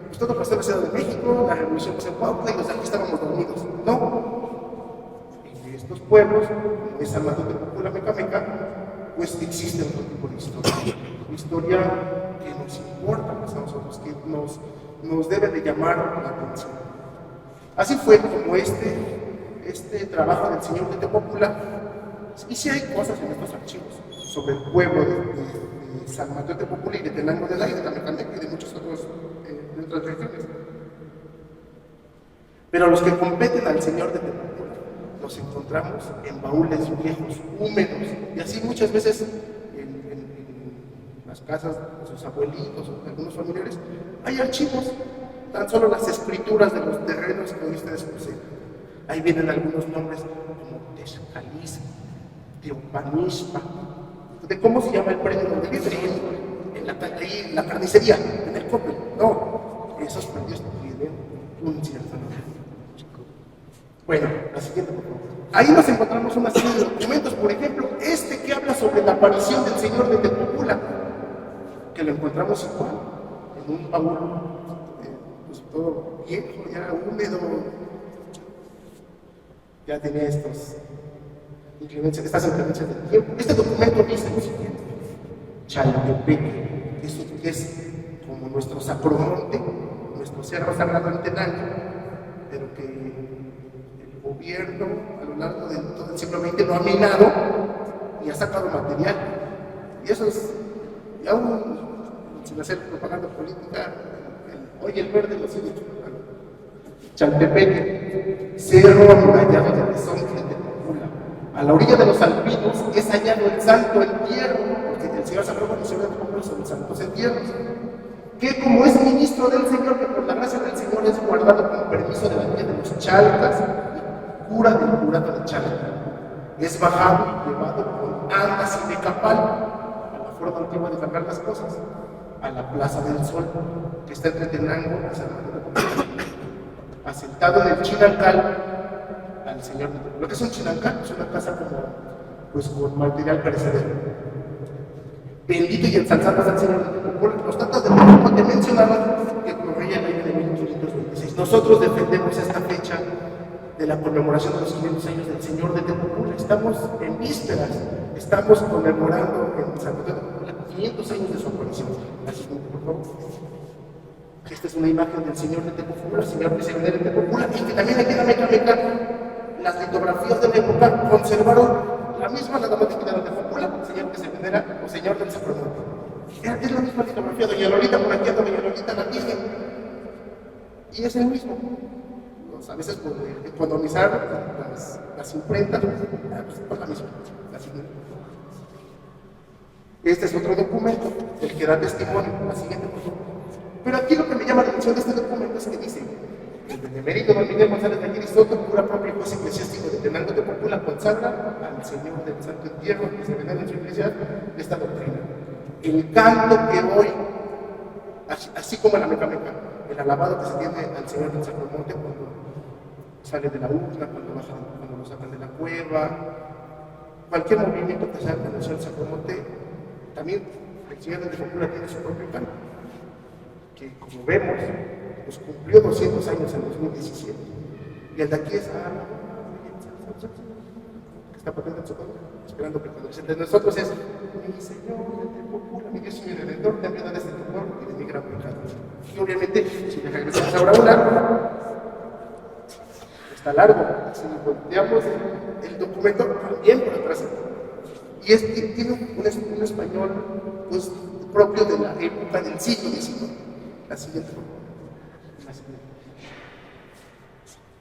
pues todo pasó en la Ciudad de México, la revolución pasó en Cuautla y los de aquí estábamos dormidos. No. En estos pueblos, en San Mateo de Tepopula, Mecameca, pues existe otro tipo de historia. Historia que nos importa más a nosotros, que nos debe de llamar la atención. Así fue como este trabajo del Señor de Tepopula. Y sí hay cosas en estos archivos sobre el pueblo de San Mateo de Tepopula y de Tenango de la y de Tlamecameca y de muchos otros de otras regiones. Pero los que competen al Señor de Tepopula los encontramos en baúles viejos, húmedos, y así muchas veces en las casas de sus abuelitos o de algunos familiares hay archivos, tan solo las escrituras de los terrenos que hoy ustedes poseen. Ahí vienen algunos nombres como Texcalisco, Teopanixpa, de cómo se llama el premio donde vive en la carnicería, en el Coppel. No, esos premios tienen un cierto nombre. Bueno, la siguiente, por favor. Ahí nos encontramos una serie de documentos, por ejemplo, este que habla sobre la aparición del Señor de Tepopula, que lo encontramos igual, en un baúl, pues todo viejo, ya húmedo, ya tiene estas inclemencias del tiempo. Este documento dice lo siguiente: Chaltepec, eso es como nuestro Sacromonte, nuestro cerro sagrado en Tenango, pero que el gobierno a lo largo de todo el siglo XX lo ha minado y ha sacado material. Y eso es, y aún sin hacer propaganda política, hoy el verde lo sigue chupando. Chaltepec, cerro amurallado de Rezontle de Tepopula. A la orilla de los alpinos es hallado el Santo Entierro, porque el Señor San Pedro y el Señor de Tepopula son los santos entierros, que como es ministro del Señor, que por la gracia de los Chalcas, cura del curato de Chalca. Es bajado y llevado con andas y de capal a la forma antigua de sacar las cosas, a la Plaza del Sol, que está entre Tenango y San Antonio. Asentado en el Chinancal al señor de Tepoztlán. Lo que es un Chinancal es una casa como, pues, con material perecedero. Bendito y ensalzado al Señor de Tepoztlán. Los datos de México te mencionaban que corría el año de 1526. Nosotros defendemos esta fecha de la conmemoración de los 500 años del Señor de Tepoztlán. Estamos en vísperas, estamos conmemorando en San Antonio de Tepoztlán 500 años de su aparición. La siguiente, por favor. Esta es una imagen del Señor de Tepoztlán, el Señor que se venera en Tepoztlán, y que también aquí en Amecameca, las litografías de la época conservaron la misma, nada más que quedaron de Tepoztlán, el Señor que se venera o Señor del Sacramento. Es la misma litografía, doña Lolita, por aquí anda doña Lolita, la tiene, y es el mismo. Pues, a veces por economizar las imprentas, pues la misma. La siguiente. Este es otro documento, el que da testimonio. La siguiente, por favor. Pero aquí lo que me llama la atención de este documento es que dice: el benemérito don Miguel González de Aguirre Soto, cura propio y juez eclesiástico de Tenango de Tepoztlán, consagra al Señor del Santo Entierro que se venera en su iglesia de esta doctrina. El canto que hoy, así como en la Mecameca, el alabado que se tiene al Señor del Sacromonte cuando sale de la urna, cuando lo sacan de la cueva, cualquier movimiento que se haga en el Señor del Sacromonte, también el Señor del Tepoztlán tiene su propio canto, que como vemos, pues cumplió 200 años en 2017. Y el de aquí es que está patente en su contra, esperando que cuando de nosotros es: mi Señor de Tepoztlán, mi Dios y mi Redentor, ten piedad de este temor y de mi gran pecado. Y obviamente, si le regresamos ahora a una, está largo. Si volteamos el documento, también por atrás. Y tiene un español, pues, propio de la época del siglo XIX. La siguiente.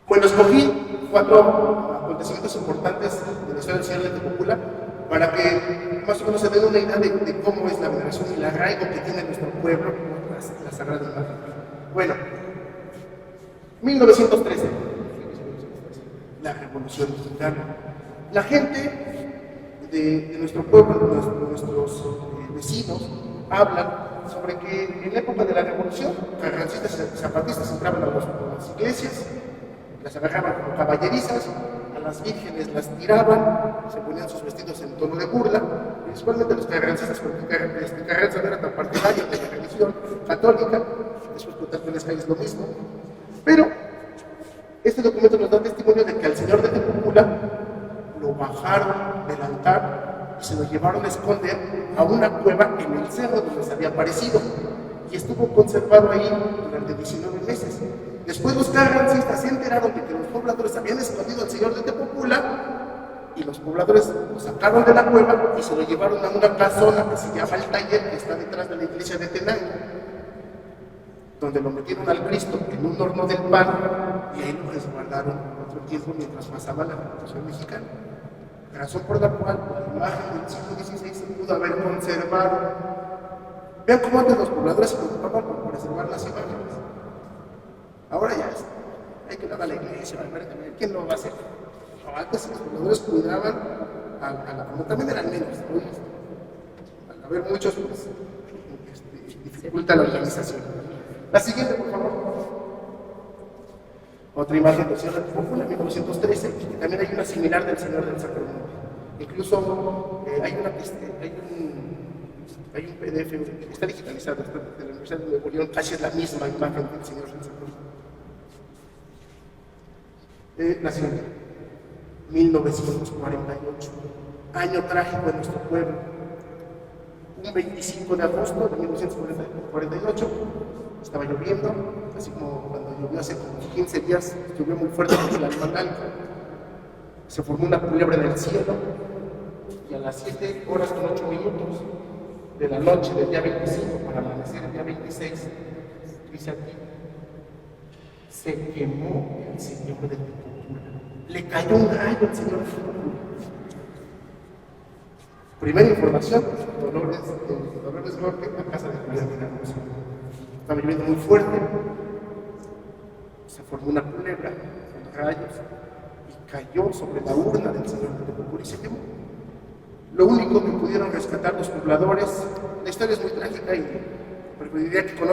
Bueno, escogí 4 acontecimientos importantes de la historia del Señor de Tepoztlán para que más o menos se den una idea de cómo es la veneración y el arraigo que tiene nuestro pueblo por la Sagrada Imagen. Bueno, 1913, la Revolución Mexicana. La gente de nuestro pueblo, de nuestros vecinos, hablan sobre que en la época de la Revolución, carrancistas y zapatistas entraban a las iglesias, las agarraban como caballerizas, a las vírgenes las tiraban, se ponían sus vestidos en tono de burla, principalmente los carrancistas, porque Carranza no era tan partidario de la religión católica, después por tanto en las calles lo mismo. Pero este documento nos da testimonio de que al Señor de Tepoztlán lo bajaron del altar y se lo llevaron a esconder a una cueva en el cerro donde se había aparecido, y estuvo conservado ahí durante 19 meses. Después los carrancistas se enteraron de que los pobladores habían escondido al Señor de Tepoztlán, y los pobladores lo sacaron de la cueva y se lo llevaron a una casona que se llama El Taller, que está detrás de la iglesia de Tenango, donde lo metieron al Cristo en un horno del pan, y ahí lo resguardaron otro tiempo mientras pasaba la Revolución Mexicana. Razón por la cual la imagen del siglo XVI se pudo haber conservado. Vean cómo antes los pobladores se preocupaban por preservar las imágenes. Ahora ya hay que lavar la iglesia, ¿quién lo va a hacer? No, antes los pobladores cuidaban a la comunidad, también eran menos. Hoy, al haber muchos, pues dificulta la organización. La siguiente, por favor. Otra imagen del Señor de Tepoztlán, en 1913, que también hay una similar del Señor del Sacramento. Incluso hay un PDF que está digitalizado, está de la Universidad de Nuevo León, casi es la misma imagen del Señor del Sacramento. La siguiente, 1948, año trágico en nuestro pueblo. Un 25 de agosto de 1948, estaba lloviendo, así como cuando llovió hace como 15 días, llovió muy fuerte en el Almanal. Se formó una culebra en el cielo, y a las 7 horas con 8 minutos de la noche del día 25 para amanecer el día 26, dice aquí, se quemó el Señor de Tepoztlán. Le cayó un rayo al Señor de Tepoztlán. Primera información, Dolores Norte, a casa de Julián de la Cruz. Estaba lloviendo muy fuerte, se formó una culebra, rayos y cayó sobre la urna del señor de Tepopula y se quemó. Lo único que pudieron rescatar los pobladores, la historia es muy trágica y preferiría que con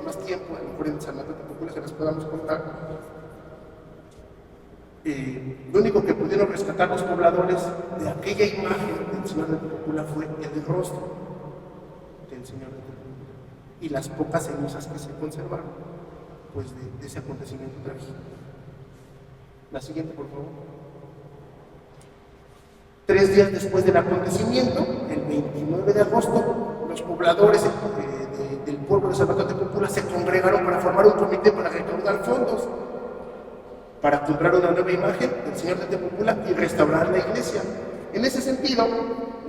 más tiempo, a lo mejor en San Martín de Tepopula se las podamos contar. Lo único que pudieron rescatar los pobladores de aquella imagen del señor de Tepopula fue el rostro del señor de Tepopula y las pocas cenizas que se conservaron pues de ese acontecimiento trágico. La siguiente, por favor. 3 días después del acontecimiento, el 29 de agosto, los pobladores del pueblo de San Martín de Tepopula se congregaron para formar un comité para recaudar fondos para comprar una nueva imagen del señor de Tepopula y restaurar la iglesia. En ese sentido,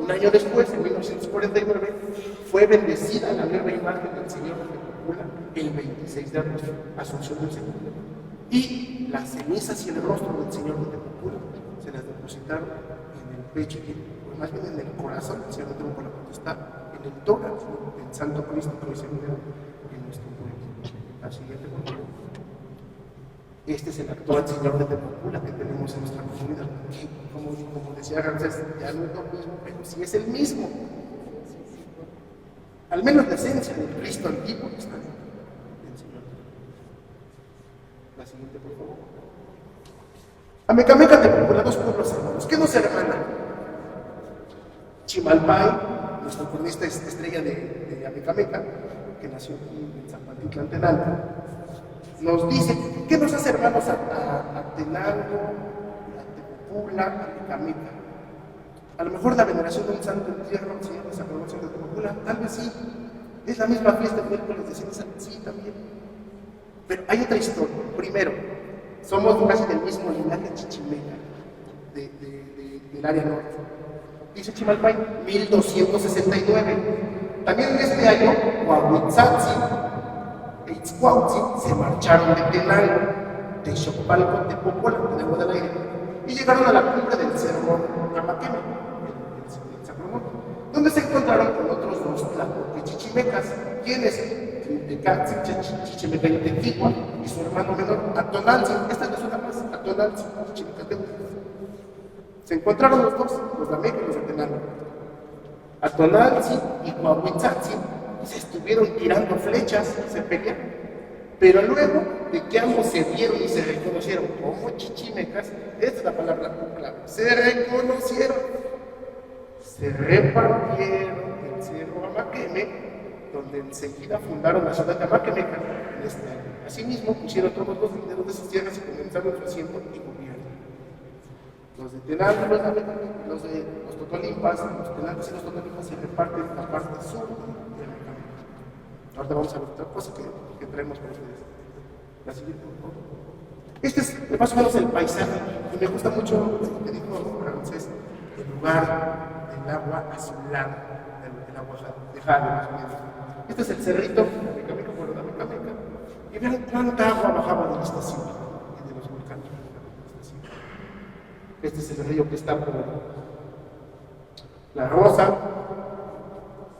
un año después, en 1949, fue bendecida la nueva imagen del señor de Tepopula el 26 de agosto, Asunción del Señor. Y las cenizas y el rostro del señor de Tepopula se las depositaron en el pecho, o más bien en el corazón del señor de Tepopula, porque está en el tórax del Santo Cristo que hoy se mira en nuestro pueblo. La siguiente, por favor. Este es el actual señor de Tepopula que tenemos en nuestra comunidad. Que, como decía Ramsés, ya no es lo mismo, pero sí es el mismo. Al menos la esencia del Cristo antiguo está en el Señor. La siguiente, por favor. Amecameca, Tepopula, 2 pueblos hermanos. ¿Qué nos hermanan? Chimalpay, nuestro cronista estrella de Amecameca, que nació aquí en San Pantitlán, Tenango, nos dice que nos hace hermanos a Tenango, a Tepopula, a Amecameca. A lo mejor la veneración de un santo entierro, el Señor de San Promoción de Tepopula, tal vez sí. Es la misma fiesta el miércoles de ceniza, sí, también. Pero hay otra historia. Primero, somos casi del mismo linaje chichimeca, del área norte. Dice Chimalpay, 1269. También en este año, Coahuitzatzi e Itzcuautzi se marcharon de Tenango, de Xocpalco, de Tepopula, de Agua del Aire, y llegaron a la cumbre del Cerro Camaqueme, el Sacromonte, donde se encontraron con otros 2 tlacotes chichimecas, quienes Tecatzi, Chichimeca y Tequicua, y su hermano menor, Atonalzi. Esta es la zona más, Atonalzi, Chichimecatepec. Se encontraron los 2, los de Ameca y los de Tenango. Atonalzi y Coahuitzatzi se estuvieron tirando flechas, se pelearon. Pero luego de que ambos se vieron y se reconocieron como chichimecas, esta es la palabra clave, se reconocieron, se repartieron el cerro Amaqueme, donde enseguida fundaron la ciudad de Amaquemeca en este año. Asimismo, pusieron todos los dineros de sus tierras y comenzaron su asiento y gobierno. Los de Tenango, los de los Totolimpas, los Tenangos y los Totolimpas se reparten la parte sur de Amaquemeca. Ahora vamos a ver otra cosa que traemos para ustedes. La siguiente, por favor. Este es más o menos el paisaje, y me gusta mucho lo que dijo Ramsés, el lugar del agua azulada, el agua dejada, más o menos. Este es el cerrito de Amecameca, por la Amecameca, y vean cuánta agua bajaba de la estación y de los volcanes de la estación. Este es el río que está por La Rosa,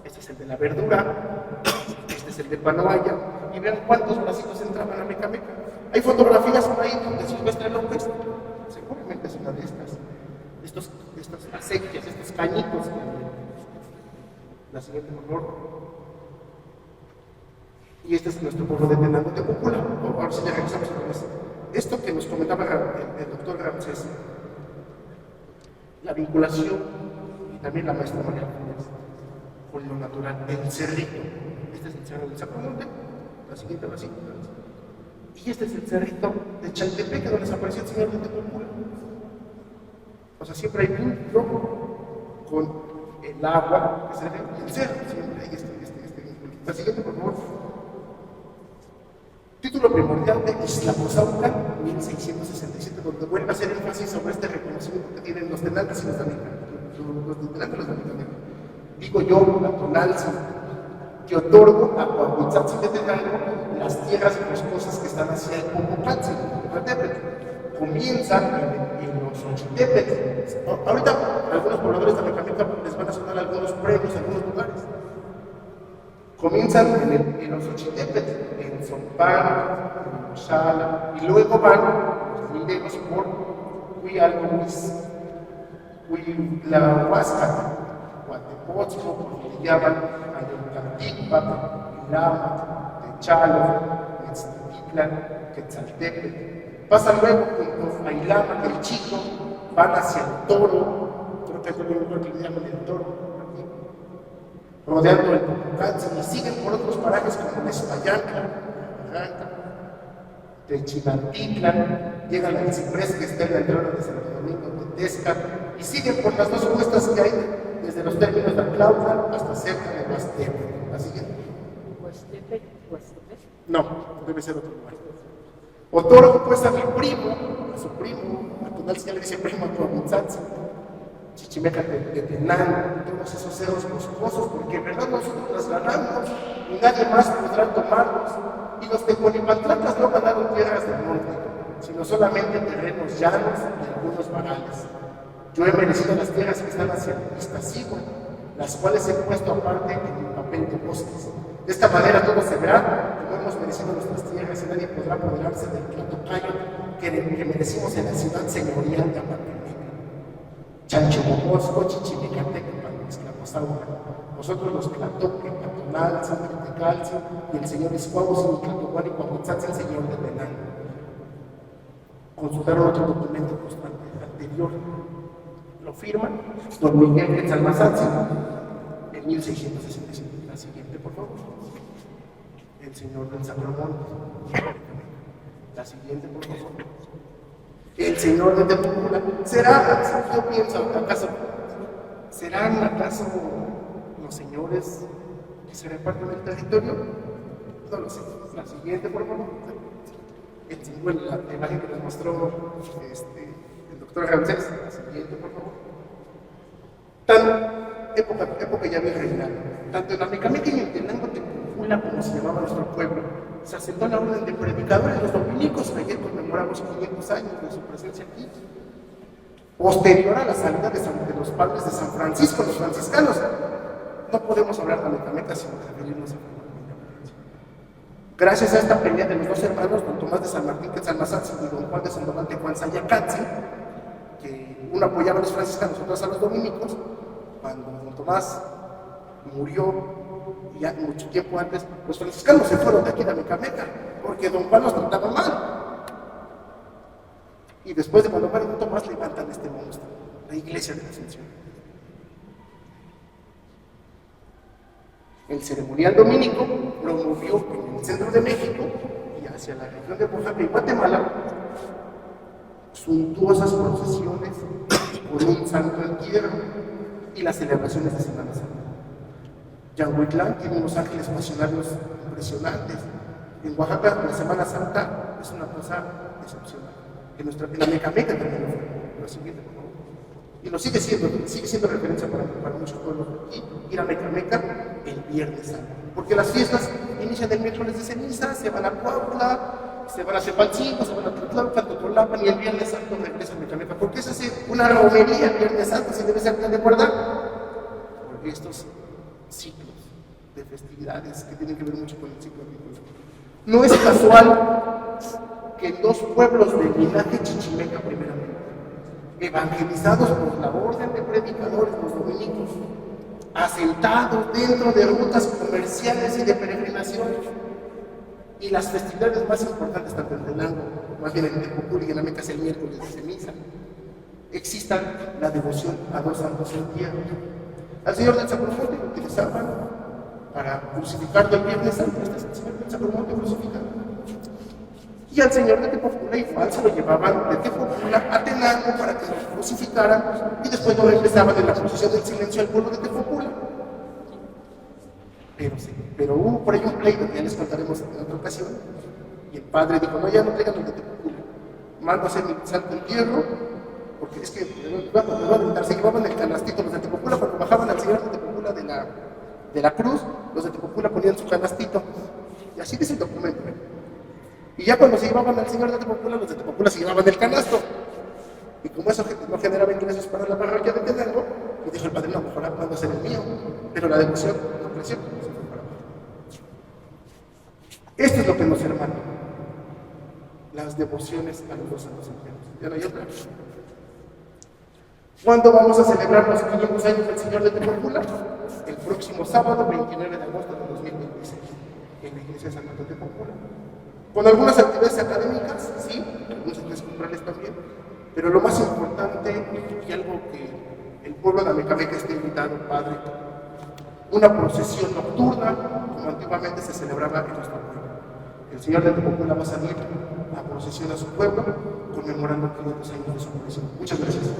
este es el de la Verdura, este es el de Panoaya, y vean cuántos bracitos entraban a Amecameca. Hay fotografías por ahí donde Silvestre López, seguramente es una de estas acequias, estos cañitos. La siguiente, por favor. Y este es nuestro pueblo de Tenango, Tepopula. Ahora sí ya regresamos con esto. Esto que nos comentaba el doctor Ramsés, la vinculación y también la maestra María con lo natural, el cerrito. Este es el cerro del Sacromonte. La siguiente, la siguiente. Y este es el cerrito de Chaltepec, donde desapareció el señor de Tepopula. O sea, siempre hay vínculo con el agua que se ve y el cerro. Siempre hay este vínculo. La siguiente, por favor. Título primordial de Iztapuzauca, 1667, donde vuelve a hacer énfasis sobre este reconocimiento que tienen los tenantes y los de Ameca. Los de Tenango y los de Ameca. Digo yo, la Tonalzi, que otorgo a Coahuitzatzi de Tenango las tierras boscosas que están hacia el Popocatzi, comienzan en los Xochitepec. Ahorita algunos pobladores de Amecameca les van a sonar algunos premios en algunos lugares. Comienzan en los Xochitepec, en Zompan, en Xala, y luego van, en Mateos por Huialcomis, Huitlahuasca, Huatepotzco, porque le llaman Ayolcanticpac, Ilama, Techalo, Netztitlan, Quetzaltépetl. Pasan luego junto a Ilama, el Chico, van hacia el Toro, creo que es un lugar que le llaman el Toro, aquí, rodeando el Popocatzin, y siguen por otros parajes como Nespayanca, de Chinantitlan, llegan al Ciprés que está en el trono de Santo Domingo de Tesca, y siguen por las dos cuestas que hay desde los términos de Tlautla hasta cerca de Huastepe. ¿La siguiente? Huastepe. No, debe ser otro lugar. Otorgo pues a mi primo, a su primo, a Tonal ya le dice primo a Coahuitzatzi, Chichimeca de Tenán, todos esos cerros boscosos, porque en verdad nosotros las ganamos y nadie más podrá tomarlos. Y los teconipantlatas no ganaron tierras del norte, sino solamente terrenos llanos y algunos varales. Yo he merecido las tierras que están hacia el Iztaccíhuatl, las cuales he puesto aparte en mi papel de bosques. De esta manera todos se verá cómo hemos merecido nuestras tierras y nadie podrá apoderarse del Tlatocayo que merecimos en la ciudad señorial de Apatemeca. Chanchomomosco, Chichimecateca, Esclaposaura. Nosotros los Tlatoque, Catonal, San Tecalcio y el señor Iscuauhtzin y Tlatocuán y Coahuitzatzi, el señor de Tenán. Consultaron otro documento anterior. Lo firma don Miguel Quetzalmazatzin en 1665. La siguiente, por favor. El señor del Sacromonte. La siguiente, por favor. El señor de Tepocula. Yo pienso, ¿serán acaso los señores que se reparten el territorio? No lo sé. La siguiente, por favor. La imagen que nos mostró el doctor Ramsés. La siguiente, por favor. Época ya virreinal. Tanto en Amecameca y en Tenango Tepocula, como se llamaba nuestro pueblo, se asentó la orden de predicadores, los dominicos, que ayer conmemoramos 500 años de su presencia aquí. Posterior a la salida de los padres de San Francisco, los franciscanos, no podemos hablar de Amecameca sin referirnos a gracias a esta pelea de los dos hermanos, don Tomás de San Martín Quetzalmazatzin y don Juan de Sandoval Tecuanzayacatzin, que uno apoyaba a los franciscanos, otros a los dominicos, cuando don Tomás murió, y ya mucho tiempo antes, los franciscanos se fueron de aquí de Amecameca, porque don Juan los trataba mal. Y después de cuando don Tomás levantan este monstruo, la iglesia de la Ascensión. El ceremonial dominico promovió en el centro de México y hacia la región de Oaxaca y Guatemala suntuosas procesiones con un santo entierro y las celebraciones de Semana Santa. Yanhuitlán tiene unos ángeles pasionarios impresionantes. En Oaxaca la Semana Santa es una cosa excepcional. En la Amecameca también lo fue. Lo siguiente, por favor. Y lo sigue siendo referencia para muchos pueblos de aquí, ir a Amecameca el Viernes Santo. Porque las fiestas inician el miércoles de ceniza, se van a Cuautla, se van a Cepalcingo, se van a Tlatlaucan, Totolapan, y el Viernes Santo regresa a Amecameca. ¿Por qué se hace una romería el Viernes Santo? ¿Se debe ser tan de guardar? Porque estos ciclos de festividades que tienen que ver mucho con el ciclo agrícola. No es casual que dos pueblos del linaje chichimeca primeramente, evangelizados por la orden de predicadores, los dominicos, asentados dentro de rutas comerciales y de peregrinación, y las festividades más importantes tanto en Tenango, más bien en Tepocula y en Ameca es el miércoles de ceniza, existan la devoción a dos santos entierros. Al Señor del Sacromonte lo utilizaban para crucificarlo el Viernes Santo, este es el Señor del Sacromonte crucificado. Y al señor de Tepocula igual se lo llevaban de Tepocula a Tenango para que lo crucificaran y después no empezaban en la procesión del silencio al pueblo de Tepocula. Pero hubo por ahí un pleito que ya les contaremos en otra ocasión y el padre dijo, no, ya no traigan los de Tepocula, mando a hacer mi santo entierro porque es que me va a aventar, se llevaban el canastito los de Tepocula cuando bajaban al señor de Tepocula de la cruz, los de Tepocula ponían su canastito y así dice el documento. Y ya cuando se llevaban al señor de Tepocula, los de Tepocula se llevaban el canasto. Y como eso no generaba ingresos para la parroquia de Tenango, pues dijo el padre, no, mejor mando a hacer el mío. Pero la devoción no creció, se fue para abajo. Esto es lo que nos hermana. las devociones a los dos santos enfermos. ¿Ya no hay otra? ¿Cuándo vamos a celebrar los 500 años del Señor de Tepopula? El próximo sábado, 29 de agosto de 2026, en la iglesia de San Antonio de Tepopula. Con algunas actividades académicas, sí, algunas actividades culturales también, pero lo más importante, y algo que el pueblo de Amecameca está invitado, Padre, una procesión nocturna, como antiguamente se celebraba en nuestro pueblo. El Señor de Tepopula va a salir a procesión a su pueblo, conmemorando 500 años de su aparición. Muchas gracias.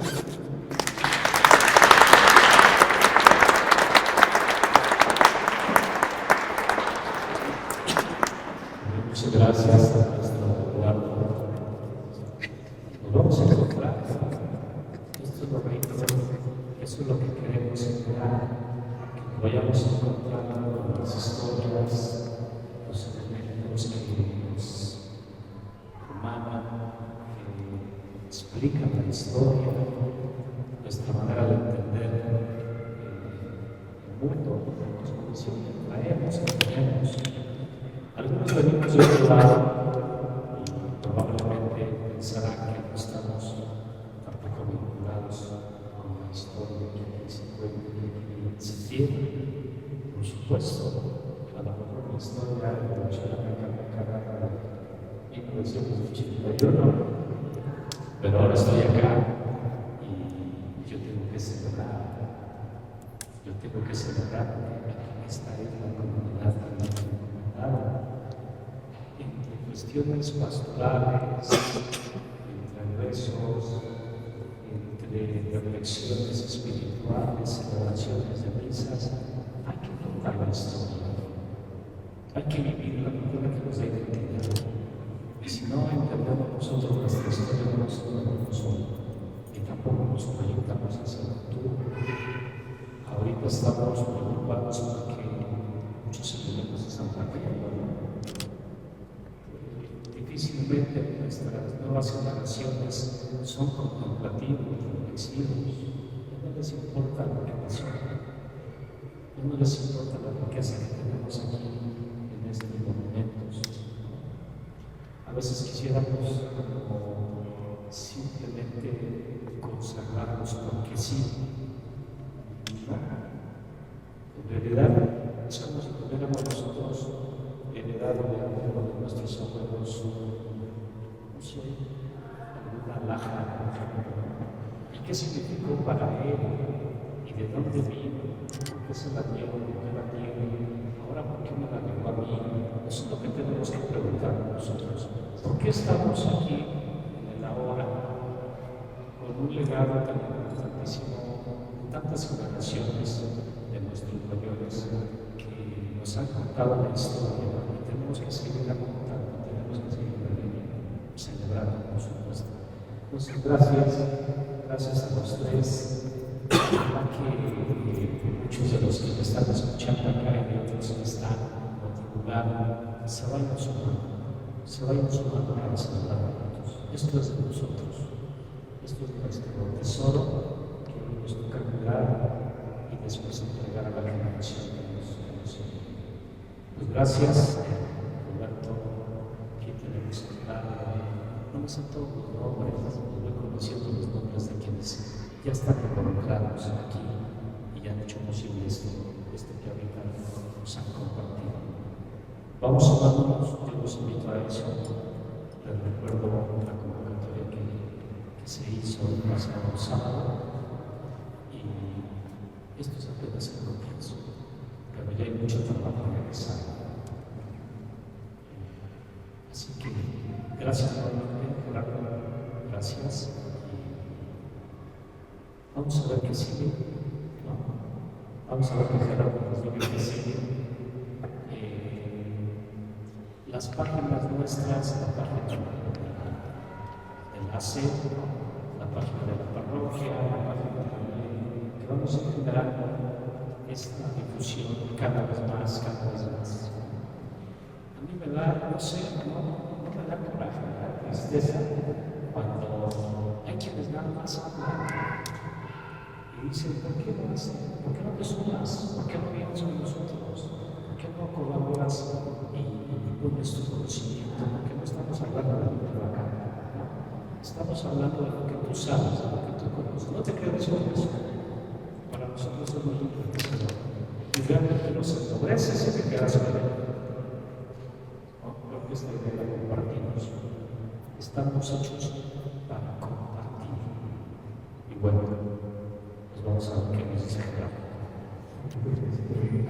Muchas gracias a nuestro Eduardo. Nos vamos a encontrar. Esto es lo bonito, eso es lo que queremos encontrar. Que vayamos encontrando las historias, los elementos que nos humanan, que explican la historia, nuestra manera de entender el mundo, las condiciones que traemos, que tenemos. Algunos venimos de otro lado y probablemente pensarán que no estamos tampoco vinculados con la historia que se cuenta y se tiene. Por supuesto, a lo mejor la historia de la Amecameca data de 1981, pero ahora estoy acá y yo tengo que celebrar. Yo tengo que celebrar porque esta es la comunidad que me ha comentado. Entre cuestiones pastorales, entre rezos, entre reflexiones espirituales, celebraciones de misas, hay que contar la historia, hay que vivir la cultura que nos da identidad. Y si no entendemos nosotros nuestra historia, no nos nosotros y tampoco nos proyectamos hacia el futuro. Ahorita estamos preocupados porque muchos elementos están cambiando. Difícilmente nuestras nuevas generaciones son contemplativos, reflexivos. No les importa lo que pasó, no les importa la riqueza que tenemos aquí en estos momentos. A veces quisiéramos como simplemente conservarlos porque sí. ¿No? En realidad es como si tuviéramos nosotros heredado de alguno de nuestros abuelos, no sé, alguna alhaja, por ejemplo. ¿Y qué significó para él? ¿Y de dónde vino? ¿Por qué se la dio? ¿Por qué la tiene? Ahora, ¿por qué me la dio a mí? Eso es lo que tenemos que preguntarnos nosotros. ¿Por qué estamos aquí en el ahora con un legado tan importantísimo de tantas generaciones de nuestros mayores que nos han contado la historia y tenemos que seguirla contando, tenemos que seguirla celebrando, por supuesto? Entonces, gracias a los tres. Que muchos de los que me están escuchando acá y otros que están en particular se vayan sumando para celebrar juntos. Esto es de nosotros, esto es nuestro tesoro que nos toca cuidar y después entregar a la generación que nos sigue. Pues gracias, Roberto, aquí tenemos que hablar. No me sé todos los nombres, voy conociendo los nombres de quienes ya están involucrados aquí y ya han hecho posible esto que ahorita nos han compartido. Vamos sumándonos, yo los invito a eso. Les recuerdo la convocatoria que se hizo el pasado sábado y esto es apenas el comienzo, pero ya hay mucho trabajo realizado. Así que gracias nuevamente, Gerardo, gracias. Vamos a ver qué sigue. ¿No? Vamos a ver qué Gerardo nos dice que sigue. Las páginas nuestras, la página del enlace, la página de la parroquia, la página que vamos a generar esta difusión cada vez más. A mí me da, no sé, no me da coraje, me da tristeza cuando hay quienes nada más hablan. Y dicen, ¿por qué no hacen? ¿Por qué no te sumas? ¿Por qué no vienes con nosotros? ¿Por qué no colaboras y pones tu conocimiento? ¿Por qué no estamos hablando de la Estamos hablando de lo que tú sabes, de lo que tú conoces. No te quedes con eso. Para nosotros es muy enriquecedor. Y realmente nos empobrece si te quedas con él. ¿No? Creo que esta idea la compartimos. Estamos hechos para compartir. Y bueno, pues vamos a ver qué nos dice el programa.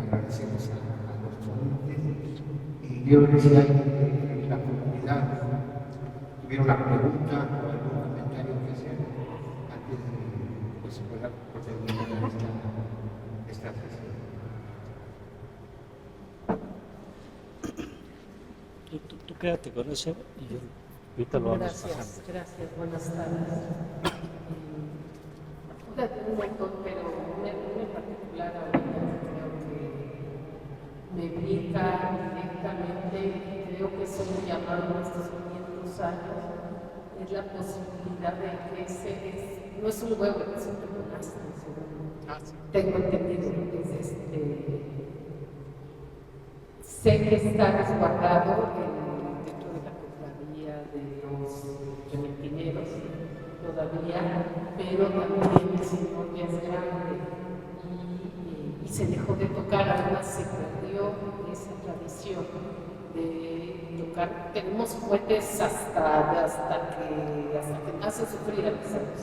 Agradecemos a los ponentes y yo les decía en la comunidad tuvieron la pregunta o algún comentario que hacer antes de pues, poder terminar esta sesión. Tú quédate con eso y yo ahorita lo vamos pasando. Gracias, buenas tardes. Un montón, pero una en particular ahorita creo que me brinca directamente y creo que es un llamado en estos 500 años, es la posibilidad de que no es un huevo, es un pelonazo, tengo entendido que es sé que está resguardado dentro de la cofradía de los clementineros todavía, pero también el Señor ya es grande y se dejó de tocar, además se perdió esa tradición de tocar. Tenemos juguetes hasta que me hace sufrir a mis hijos,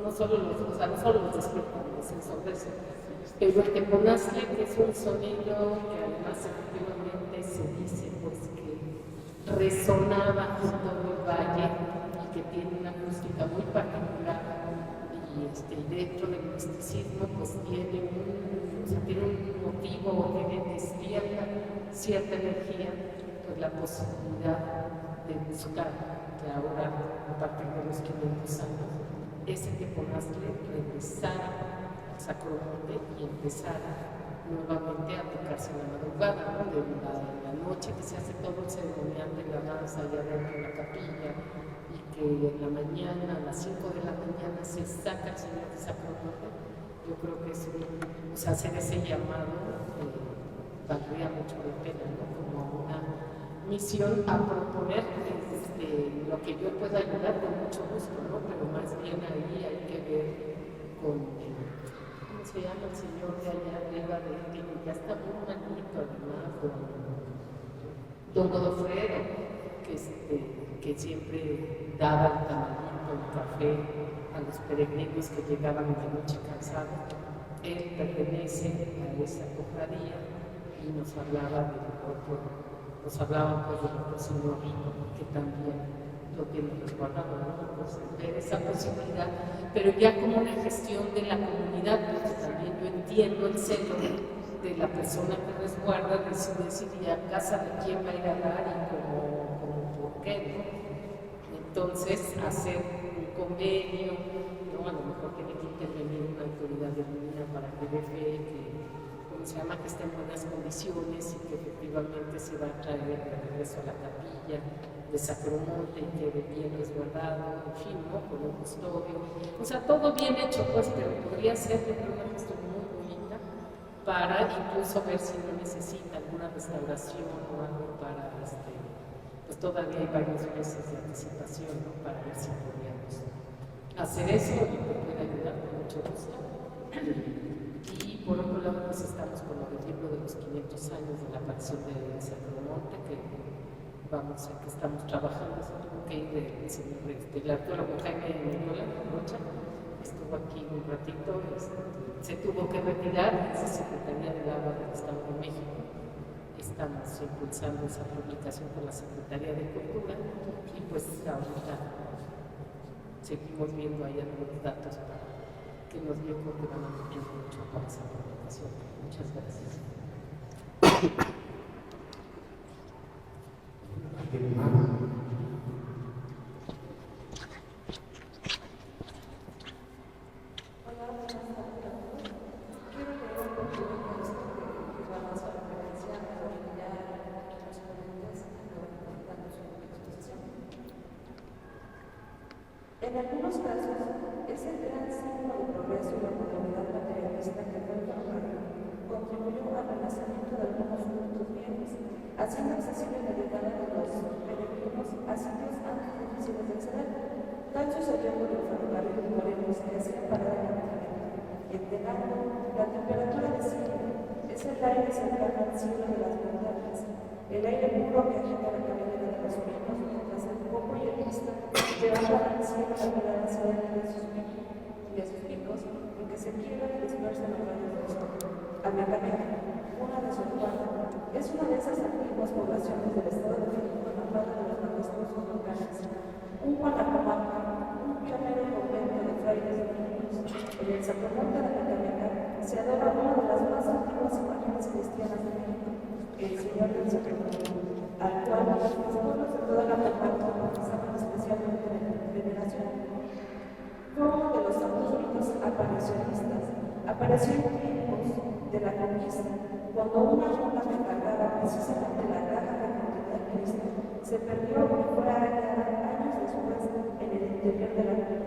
no solo los despiertan, los ensordecen, pero el teponazle, que es un sonido que además efectivamente se dice pues que resonaba en todo el valle y que tiene una acústica muy particular y dentro del misticismo pues tiene un motivo, despierta cierta energía, pues la posibilidad de buscar que ahora a partir de los 500 años ese teponazle regresara al Sacromonte y empezara nuevamente a tocarse en la madrugada, ¿no? De la noche que se hace todo el ceremonial de la danza allá dentro de la capilla y que en la mañana, a las 5 de la mañana, se saca el Señor de Sacromonte. Yo creo que hacer ese llamado valdría mucho la pena, ¿no? Como una misión a proponer lo que yo pueda ayudar con mucho gusto, ¿no? Pero más bien ahí hay que ver con ¿cómo se llama el señor de allá arriba de ya está muy malito además, don Godofredo, que siempre daba el tamalito, el café a los peregrinos que llegaban en la noche cansados. Él pertenece a esa cofradía y nos hablaba del otro señor que también lo tiene resguardado, ¿no? Pues ver esa posibilidad, pero ya como una gestión de la comunidad, porque también yo entiendo el celo de la persona que resguarda, decidir a casa de quién va a ir a dar y como por qué, ¿no? Entonces, hacer un convenio, ¿no? A lo mejor tiene que intervenir una autoridad de línea para que dé fe que esté en buenas condiciones y que efectivamente se va a traer de regreso a la capilla de Sacromonte y quede bien resguardado, en fin, ¿no? Con un custodio. O sea, todo bien hecho, pues, pero podría ser una gestión muy bonita para incluso ver si no necesita alguna restauración o algo para, pues todavía hay varios meses de anticipación, ¿no? Para ver si podríamos hacer eso y que pueda ayudar con mucho gusto. Y por otro lado, pues estamos con el libro de los 500 años de la aparición de Sacromonte, que estamos trabajando. Se tuvo que ir el arqueólogo Jaime Nicola Rocha, estuvo aquí un ratito, se tuvo que retirar de esa Secretaría del Agua del Estado de México. Estamos impulsando esa publicación con la Secretaría de Cultura y pues ahorita seguimos viendo ahí algunos datos para que nos dio porque van a nutrir mucho para esa publicación. Muchas gracias. En algunos casos, es el gran signo de progreso y la modernidad materialista que fue el ferrocarril contribuyó al renacimiento de algunos cultos bienes, haciendo accesible la llegada de los peregrinos a sitios antes difíciles de acceder. Tal sucedió con el ferrocarril de Morelos que hacía parada en la entregando la temperatura de cielo, es el aire cercano al cielo de las montañas, el aire puro que agita la cabellera de los pinos mientras el copo y el pista levantan al cielo la mirada hacia adelante de sus picos, en que se quiebran y dispersan los rayos del sol. Amecameca, una de sus cuatro, es una de esas antiguas poblaciones del estado de México napada de los majestuosos volcanes. Un Guanajuato, un pionero convento de frailes dominicos, en el Sacromonte de Amecameca se adora una de las más antiguas imágenes cristianas de México, el Señor del Sacromonte, al cual los pueblos de toda la Guanajuato profesaban especialmente veneración. Fue uno de los santos mitos aparicionistas. Apareció en tiempos de la conquista, cuando una monja que cargaba precisamente la caja que contenía a Cristo se perdió y fue hallada años después en el interior de la villa.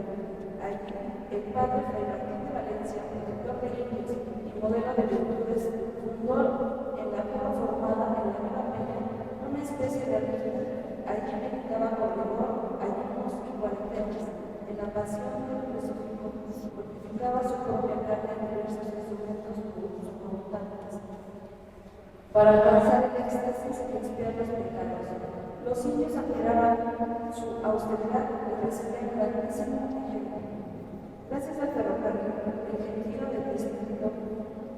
Allí, el padre Fray Martín de Valencia, protector de indios y modelo de virtudes, fundó en la cueva formada en la Nueva Peña una especie de ermita. Allí meditaba por rigor, ayunos y cuarentenas. En la pasión del crucifijo, mortificaba su propia carne en diversos instrumentos contantes. Para alcanzar el éxtasis y expiar los pecados, los indios admiraban su austeridad y recibían grandísimo ejemplo. Gracias al ferrocarril, el gentilicio del Distrito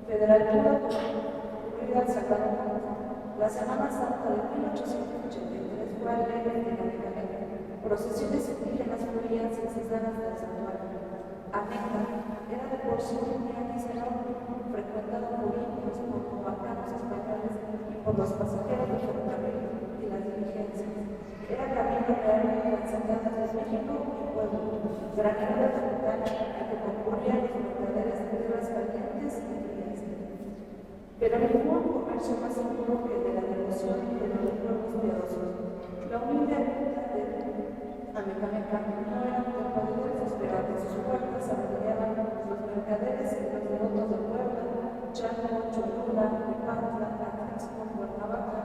Federal pudo concurrir al Sagrado Monte. La Semana Santa de 1883 fue alegre en Amecameca. Procesiones indígenas fluían sin cesar hasta el santuario. Ameca era de por sí un viaje frecuentado por indios, por comarcanos españoles y por los pasajeros del ferrocarril y las diligencias. Era camino real transitadas de México y Puebla, granero de capital en que concurrían los mercaderes de tierras calientes y frías. Pero ningún comercio más seguro que el de la devoción y de los pueblos piadosos. La humilde de Amecameca no eran mercaderes esperados, sus puertas abreviaban los mercaderes y los devotos de Puebla, Chaco, Cholula, Nepantla, Atlixco, Cuernavaca,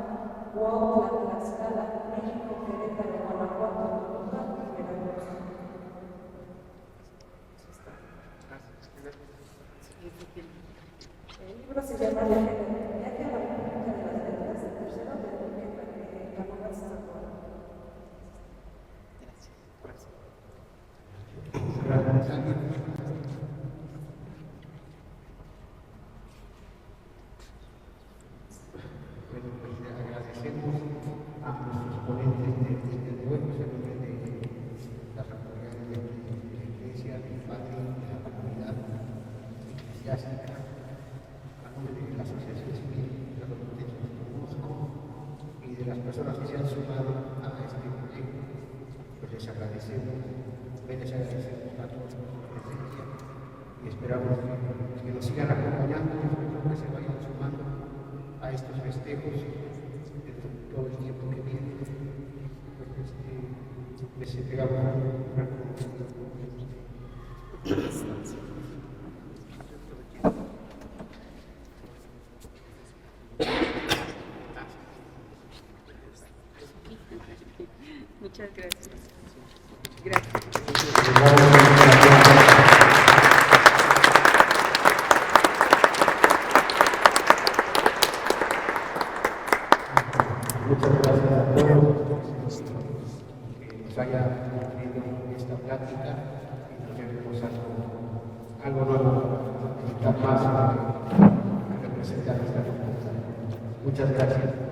Huautla, Tlaxcala, México, Querétaro, Guanajuato, Toluca y Veracruz. El libro se llama Viaje a la República de las Letras, el tercero de Enrique Camonas Zamora. Bueno, pues agradecemos a nuestros ponentes de hoy, pues en nombre de las autoridades de la Iglesia, del Padre, de la comunidad eclesiástica, a nombre de la Asociación Civil de los Protectores de Mosco y de las personas que se han sumado a este proyecto, pues les agradecemos a todos por su presencia y esperamos que nos sigan acompañando, que se vayan sumando a estos festejos de todo el tiempo que viene. Pues les entregamos una Muchas gracias. Gracias. Muchas gracias a todos que nos haya tenido esta plática y nos llevemos algo nuevo, capaz de representar esta comunidad. Muchas gracias.